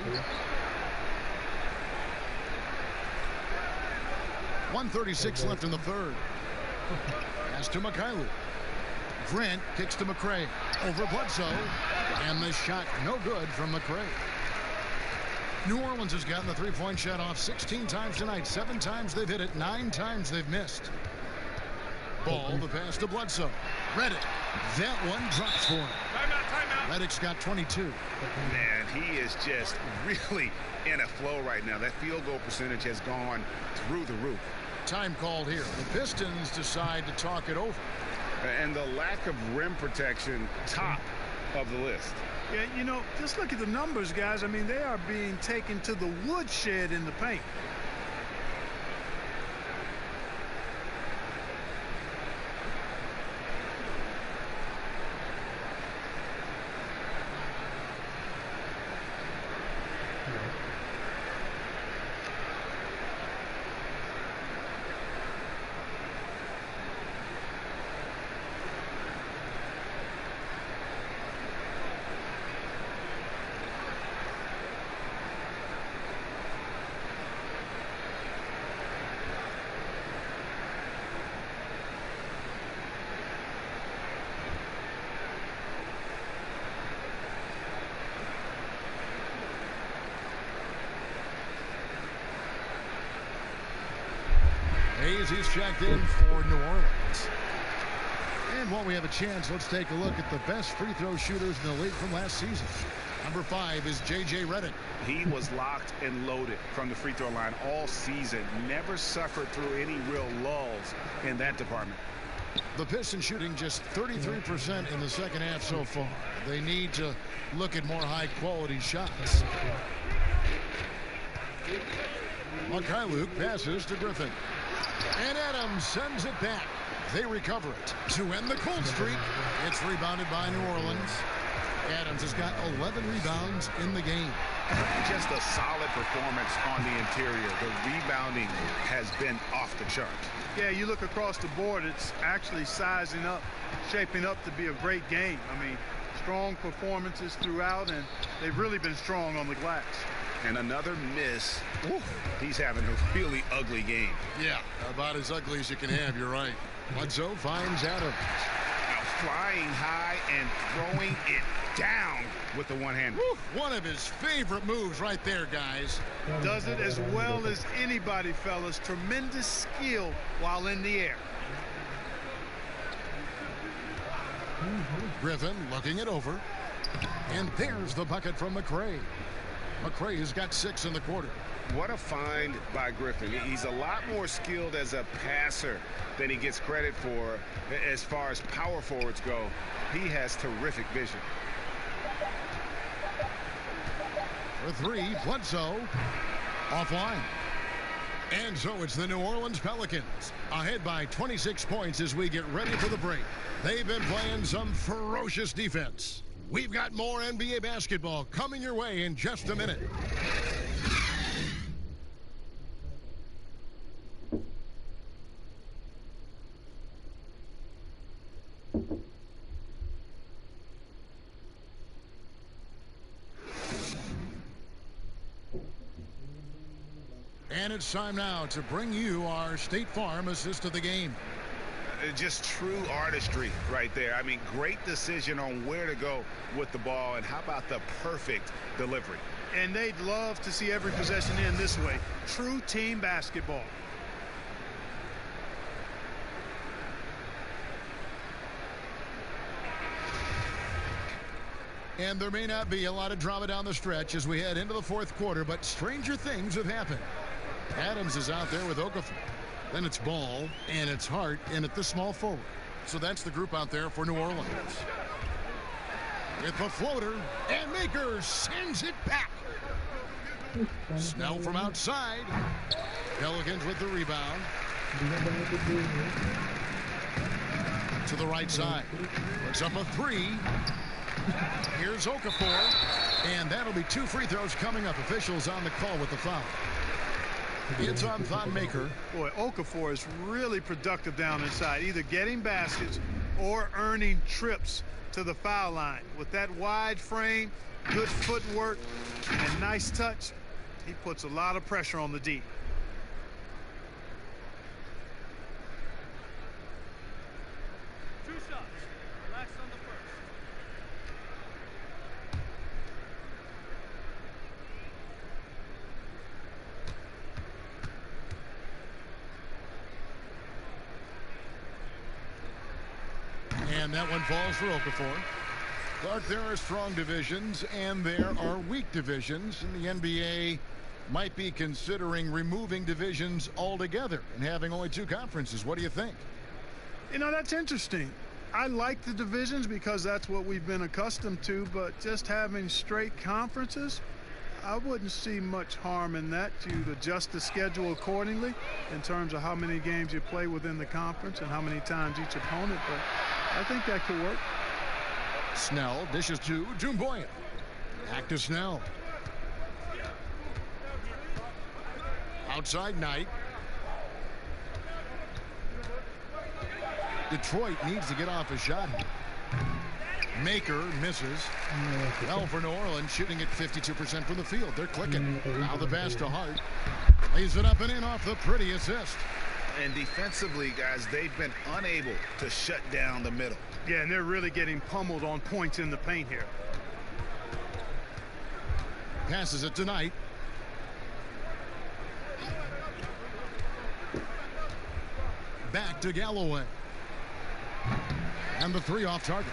1:36 left in the third. Pass to Mikhailuk. Grant kicks to McCray. Over Bledsoe. And the shot no good from McCray. New Orleans has gotten the three-point shot off 16 times tonight. 7 times they've hit it. 9 times they've missed. Ball, the pass to Bledsoe. Reddick. That one drops for him. Timeout. Reddick's got 22. Man, he is just really in a flow right now. That field goal percentage has gone through the roof. Time called here. The Pistons decide to talk it over. And the lack of rim protection, top of the list. Yeah, you know, just look at the numbers, guys. I mean, they are being taken to the woodshed in the paint. He's checked in for New Orleans. And while we have a chance, let's take a look at the best free throw shooters in the league from last season. Number 5 is J.J. Redick. He was locked and loaded from the free throw line all season. Never suffered through any real lulls in that department. The Pistons shooting just 33% in the second half so far. They need to look at more high-quality shots. Mikhailuk passes to Griffin. And Adams sends it back. They recover it to end the cold streak. It's rebounded by New Orleans. Adams has got 11 rebounds in the game. Just a solid performance on the interior. The rebounding has been off the chart. Yeah, you look across the board, it's actually sizing up, shaping up to be a great game. I mean, strong performances throughout, and they've really been strong on the glass. And another miss. Ooh, he's having a really ugly game. Yeah, about as ugly as you can have, you're right. Bledsoe finds Adams. Now flying high and throwing it down with the one-hander. One of his favorite moves right there, guys. Does it as well as anybody, fellas. Tremendous skill while in the air. Griffin looking it over. And there's the bucket from McCray. McCray has got 6 in the quarter. What a find by Griffin. He's a lot more skilled as a passer than he gets credit for as far as power forwards go. He has terrific vision. For 3, Bledsoe offline. And so it's the New Orleans Pelicans ahead by 26 points as we get ready for the break. They've been playing some ferocious defense. We've got more NBA basketball coming your way in just a minute. And it's time now to bring you our State Farm assist of the game. Just true artistry right there. I mean, great decision on where to go with the ball, and how about the perfect delivery? And they'd love to see every possession end this way. True team basketball. And there may not be a lot of drama down the stretch as we head into the fourth quarter, but stranger things have happened. Adams is out there with Okafor. Then it's Ball, and it's Hart in at the small forward. So that's the group out there for New Orleans. With the floater, and Maker sends it back. Snell from outside. Pelicans with the rebound. To the right side. Puts up a three. Here's Okafor. And that'll be 2 free throws coming up. Officials on the call with the foul. It's on Thon Maker. Boy, Okafor is really productive down inside, either getting baskets or earning trips to the foul line. With that wide frame, good footwork, and nice touch, he puts a lot of pressure on the D. And that one falls for Okafor. Clark, there are strong divisions and there are weak divisions, and the NBA might be considering removing divisions altogether and having only 2 conferences. What do you think? You know, that's interesting. I like the divisions because that's what we've been accustomed to, but just having straight conferences, I wouldn't see much harm in that. You'd adjust the schedule accordingly in terms of how many games you play within the conference and how many times each opponent, but I think that could work. Snell dishes to Doumbouya. Back to Snell. Outside Knight. Detroit needs to get off a shot. Maker misses. Well, for New Orleans, shooting at 52% from the field. They're clicking. Now the pass to Hart. Lays it up and in off the pretty assist. And defensively, guys, they've been unable to shut down the middle. Yeah, and they're really getting pummeled on points in the paint here. Passes it to Knight. Back to Galloway. And the 3 off target.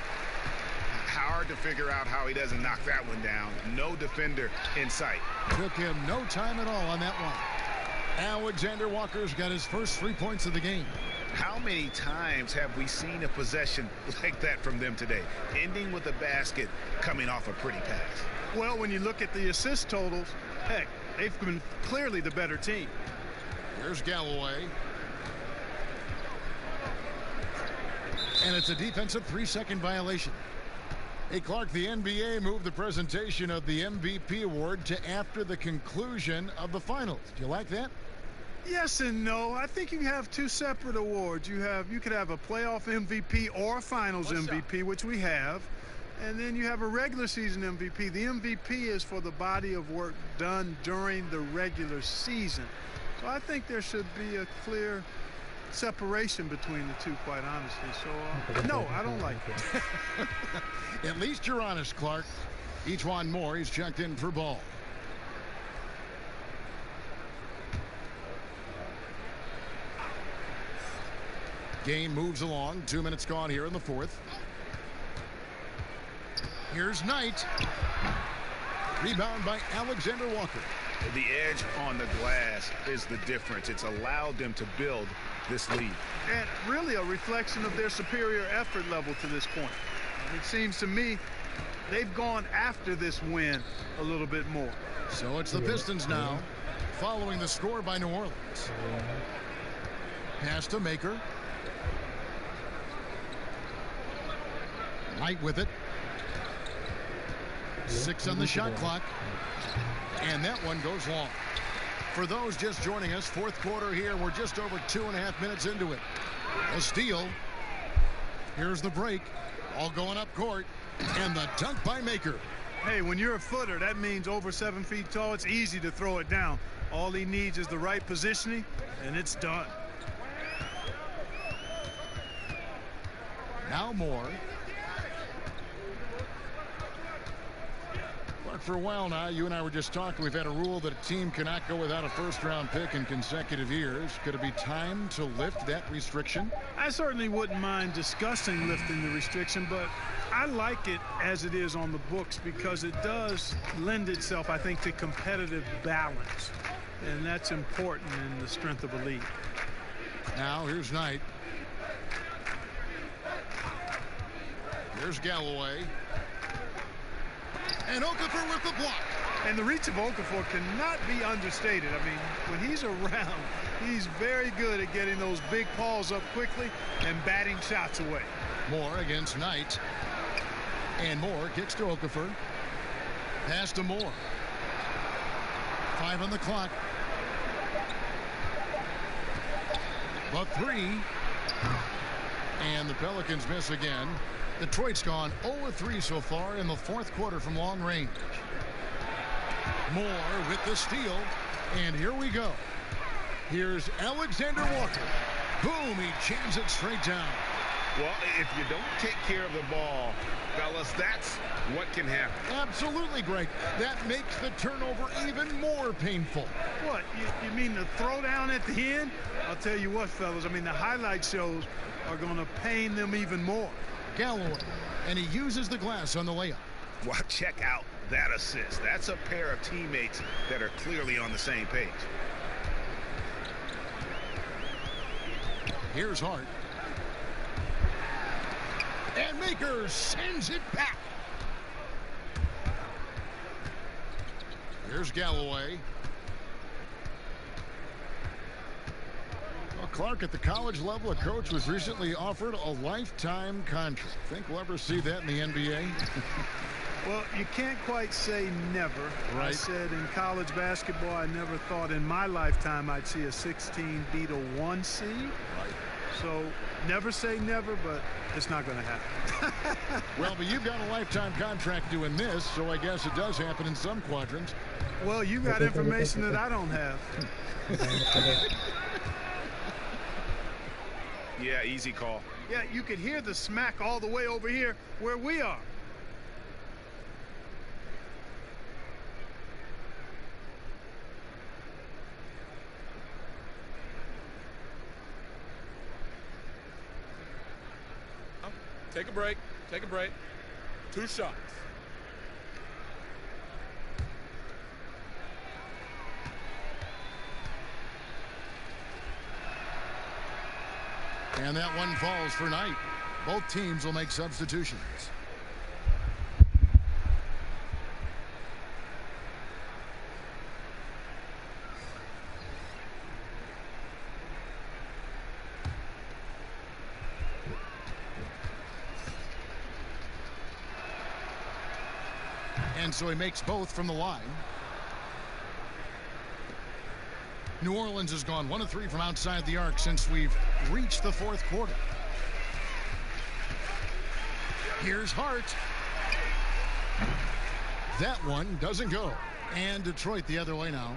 Hard to figure out how he doesn't knock that one down. No defender in sight. Took him no time at all on that one. Alexander Walker's got his first 3 points of the game. How many times have we seen a possession like that from them today, ending with a basket coming off a pretty pass? Well, when you look at the assist totals, heck, they've been clearly the better team. Here's Galloway. And it's a defensive 3-second violation. Hey, Clark, the NBA moved the presentation of the MVP award to after the conclusion of the finals. Do you like that? Yes and no. I think you have 2 separate awards. You could have a playoff MVP or a finals MVP, which we have. And then you have a regular season MVP. The MVP is for the body of work done during the regular season. So I think there should be a clear separation between the 2, quite honestly. So, no, I don't like it. At least you're honest, Clark. Each one more. He's checked in for Ball. Game moves along. 2 minutes gone here in the fourth. Here's Knight. Rebound by Alexander Walker. The edge on the glass is the difference. It's allowed them to build this lead. And really a reflection of their superior effort level to this point. It seems to me they've gone after this win a little bit more. So it's the Pistons now. following the score by New Orleans. Pass to Maker. Knight with it. 6 on the shot clock. And that one goes long. For those just joining us, fourth quarter here. We're just over 2.5 minutes into it. A steal. Here's the break. All going up court. And the dunk by Maker. Hey, when you're a footer, that means over 7 feet tall. It's easy to throw it down. All he needs is the right positioning, and it's done. Now Moore. Look, for a while now, you and I were just talking. We've had a rule that a team cannot go without a first-round pick in consecutive years. Could it be time to lift that restriction? I certainly wouldn't mind discussing lifting the restriction, but I like it as it is on the books because it does lend itself, I think, to competitive balance. And that's important in the strength of a league. Now, here's Knight. Here's Galloway. And Okafor with the block. And the reach of Okafor cannot be understated. I mean, when he's around, he's very good at getting those big balls up quickly and batting shots away. Moore against Knight. And Moore kicks to Okafor. Pass to Moore. 5 on the clock. The 3. And the Pelicans miss again. Detroit's gone 0-3 so far in the fourth quarter from long range. Moore with the steal. And here we go. Here's Alexander Walker. Boom, he jams it straight down. Well, if you don't take care of the ball, fellas, that's what can happen. Absolutely, Greg. That makes the turnover even more painful. What, you mean the throwdown at the end? I'll tell you what, fellas, I mean, the highlight shows are going to pain them even more. Galloway, and he uses the glass on the layup. Well, check out that assist. That's a pair of teammates that are clearly on the same page. Here's Hart. And Maker sends it back. Here's Galloway. Well, Clark, at the college level, a coach was recently offered a lifetime contract. Think we'll ever see that in the NBA? Well, you can't quite say never. Right. I said in college basketball, I never thought in my lifetime I'd see a 16 beat a 1 seed. Right. So never say never, but it's not going to happen. Well, but you've got a lifetime contract doing this, so I guess it does happen in some quadrants. Well, you got information that I don't have. Yeah, easy call. Yeah, you could hear the smack all the way over here where we are. Take a break. Take a break. 2 shots. And that one falls for Knight. Both teams will make substitutions. And so he makes both from the line. New Orleans has gone 1 of 3 from outside the arc since we've reached the fourth quarter. Here's Hart. That one doesn't go. And Detroit the other way now.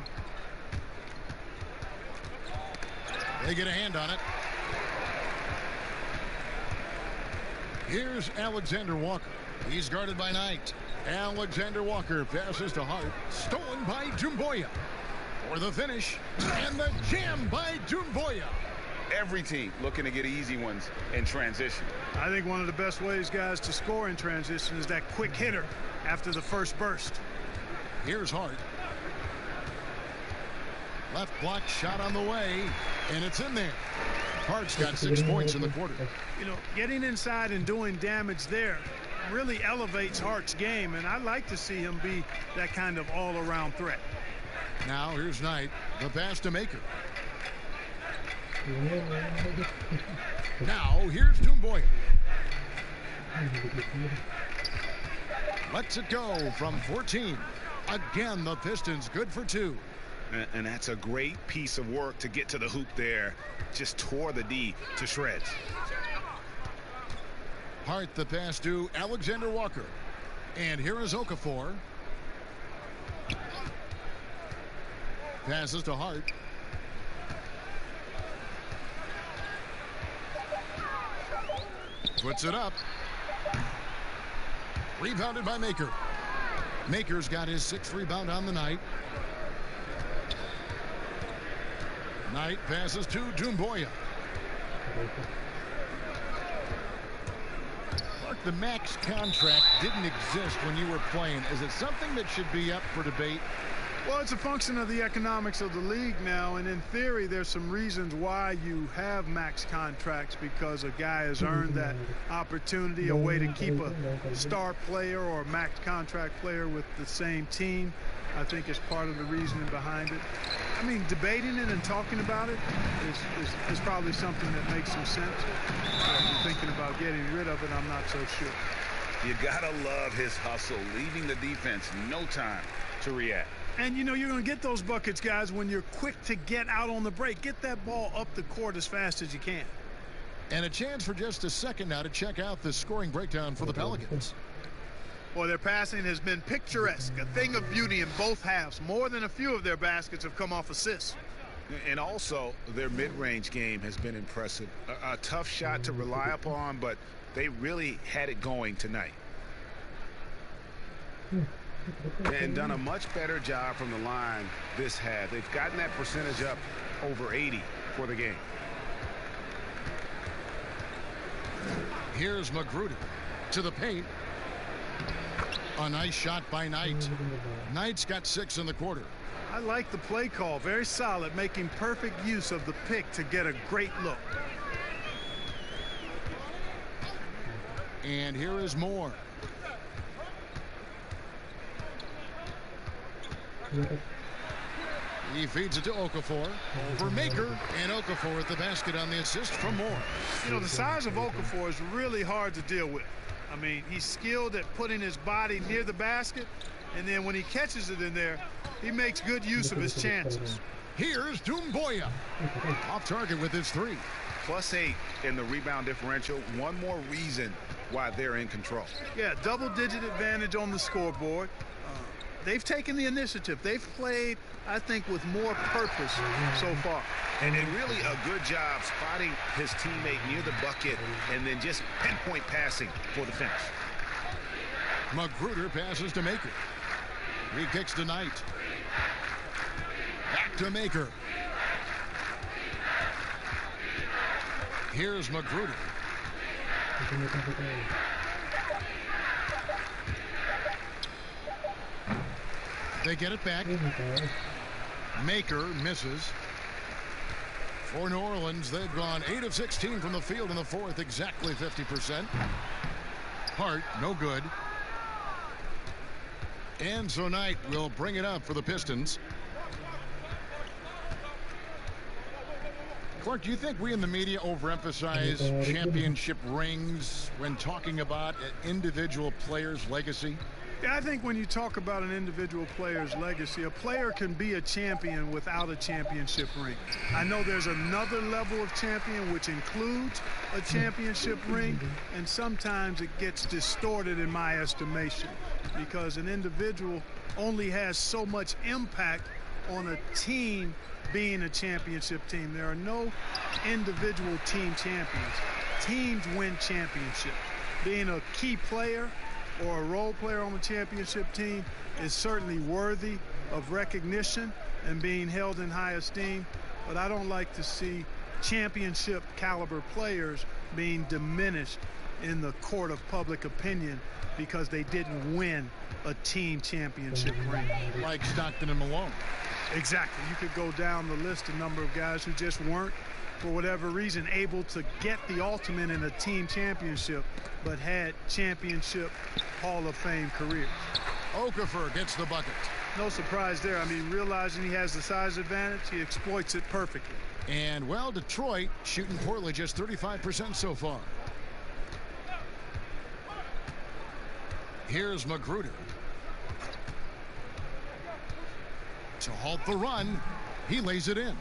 They get a hand on it. Here's Alexander Walker. He's guarded by Knight. Alexander Walker passes to Hart. Stolen by Doumbouya. For the finish. And the jam by Doumbouya. Every team looking to get easy ones in transition. I think one of the best ways, guys, to score in transition is that quick hitter after the first burst. Here's Hart. Left block shot on the way. And it's in there. Hart's got 6 points in the quarter. You know, getting inside and doing damage there really elevates Hart's game, and I'd like to see him be that kind of all-around threat. Now here's Knight. The pass to Maker. Now here's Dumboya. Lets it go from 14. Again, the Pistons good for 2. And that's a great piece of work to get to the hoop there. Just tore the D to shreds. Hart the pass to Alexander Walker. And here is Okafor. Passes to Hart. Puts it up. Rebounded by Maker. Maker's got his 6th rebound on the night. Knight passes to Dumboya. Mark, the max contract didn't exist when you were playing. Is it something that should be up for debate? Well, it's a function of the economics of the league now, and in theory, there's some reasons why you have max contracts, because a guy has earned that opportunity, a way to keep a star player or a max contract player with the same team. I think is part of the reasoning behind it. I mean, debating it and talking about it is probably something that makes some sense. If you're thinking about getting rid of it, I'm not so sure. You gotta love his hustle, leaving the defense no time to react. And, you know, you're going to get those buckets, guys, when you're quick to get out on the break. Get that ball up the court as fast as you can. And a chance for just a second now to check out the scoring breakdown for the Pelicans. Boy, their passing has been picturesque, a thing of beauty in both halves. More than a few of their baskets have come off assists. And also, their mid-range game has been impressive. A tough shot to rely upon, but they really had it going tonight. And done a much better job from the line this half. They've gotten that percentage up over 80 for the game. Here's Magruder to the paint. A nice shot by Knight. Knight's got 6 in the quarter. I like the play call. Very solid, making perfect use of the pick to get a great look. And here is Moore. He feeds it to Okafor. For Maker, and Okafor at the basket on the assist from Moore. You know, the size of Okafor is really hard to deal with. I mean, he's skilled at putting his body near the basket, and then when he catches it in there, he makes good use of his chances. Here's Dumboya. Off target with his 3. +8 in the rebound differential. One more reason why they're in control. Yeah, double-digit advantage on the scoreboard. They've taken the initiative. They've played, I think, with more purpose so far. And really a good job spotting his teammate near the bucket and then just pinpoint passing for the finish. Magruder passes to Maker. He kicks to Knight. Back to Maker. Here's Magruder. They get it back. Maker misses. For New Orleans, they've gone 8 of 16 from the field in the 4th, exactly 50%. Hart, no good. And so Knight will bring it up for the Pistons. Clark, do you think we in the media overemphasize championship rings when talking about an individual player's legacy? Yeah, I think when you talk about an individual player's legacy, a player can be a champion without a championship ring. I know there's another level of champion which includes a championship ring, and sometimes it gets distorted in my estimation because an individual only has so much impact on a team being a championship team. There are no individual team champions. Teams win championships. Being a key player or a role player on the championship team is certainly worthy of recognition and being held in high esteem, but I don't like to see championship caliber players being diminished in the court of public opinion because they didn't win a team championship ring. Like Stockton and Malone. Exactly. You could go down the list, a number of guys who just weren't, for whatever reason, able to get the ultimate in a team championship, but had championship Hall of Fame careers. Okafor gets the bucket. No surprise there. I mean, realizing he has the size advantage, he exploits it perfectly. And, well, Detroit shooting poorly, just 35% so far. Here's Magruder. To halt the run, he lays it in.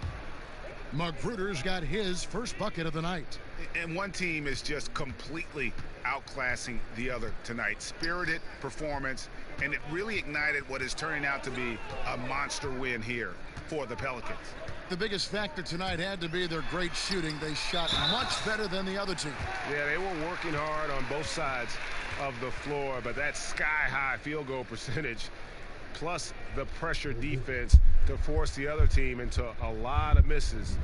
Magruder's got his first bucket of the night. And one team is just completely outclassing the other tonight. Spirited performance, and it really ignited what is turning out to be a monster win here for the Pelicans. The biggest factor tonight had to be their great shooting. They shot much better than the other team. Yeah, they were working hard on both sides of the floor, but that sky-high field goal percentage plus the pressure defense to force the other team into a lot of misses.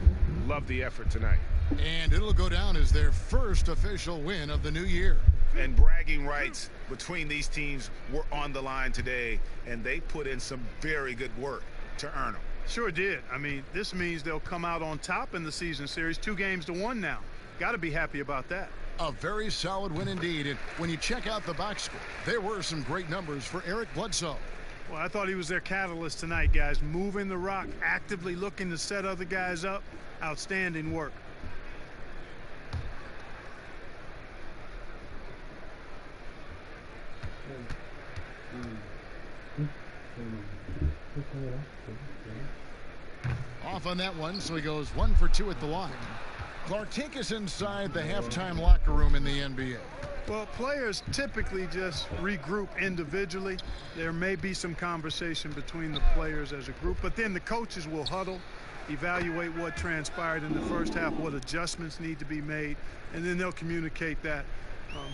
Love the effort tonight. And it'll go down as their first official win of the new year. And bragging rights between these teams were on the line today, and they put in some very good work to earn them. Sure did. I mean, this means they'll come out on top in the season series, 2-1 now. Got to be happy about that. A very solid win indeed. And when you check out the box score, there were some great numbers for Eric Bledsoe. Well, I thought he was their catalyst tonight, guys. Moving the rock, actively looking to set other guys up. Outstanding work. Off on that one, so he goes 1 for 2 at the line. Clark is inside the halftime locker room in the NBA. Well, players typically just regroup individually. There may be some conversation between the players as a group, but then the coaches will huddle, evaluate what transpired in the first half, what adjustments need to be made, and then they'll communicate that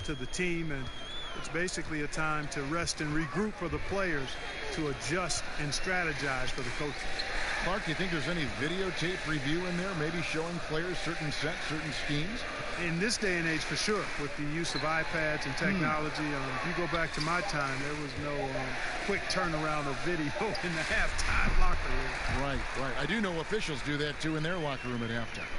to the team. And it's basically a time to rest and regroup for the players to adjust and strategize for the coaches. Mark, do you think there's any videotape review in there, maybe showing players certain sets, certain schemes? In this day and age, for sure, with the use of iPads and technology. If you go back to my time, there was no quick turnaround of video in the halftime locker room. Right. I do know officials do that, too, in their locker room at halftime.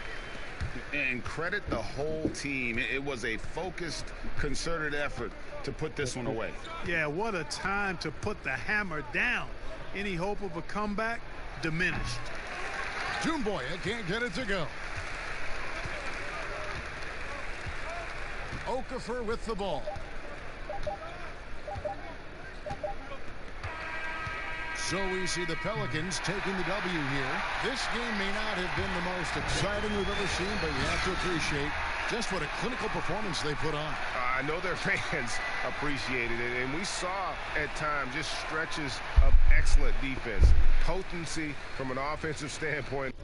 And credit the whole team. It was a focused, concerted effort to put this one away. Yeah, what a time to put the hammer down. Any hope of a comeback diminished. Doumbouya can't get it to go. Okafor with the ball. So we see the Pelicans taking the W here. This game may not have been the most exciting we've ever seen, but you have to appreciate just what a clinical performance they put on. I know their fans appreciated it, and we saw at times just stretches of excellent defense, potency from an offensive standpoint.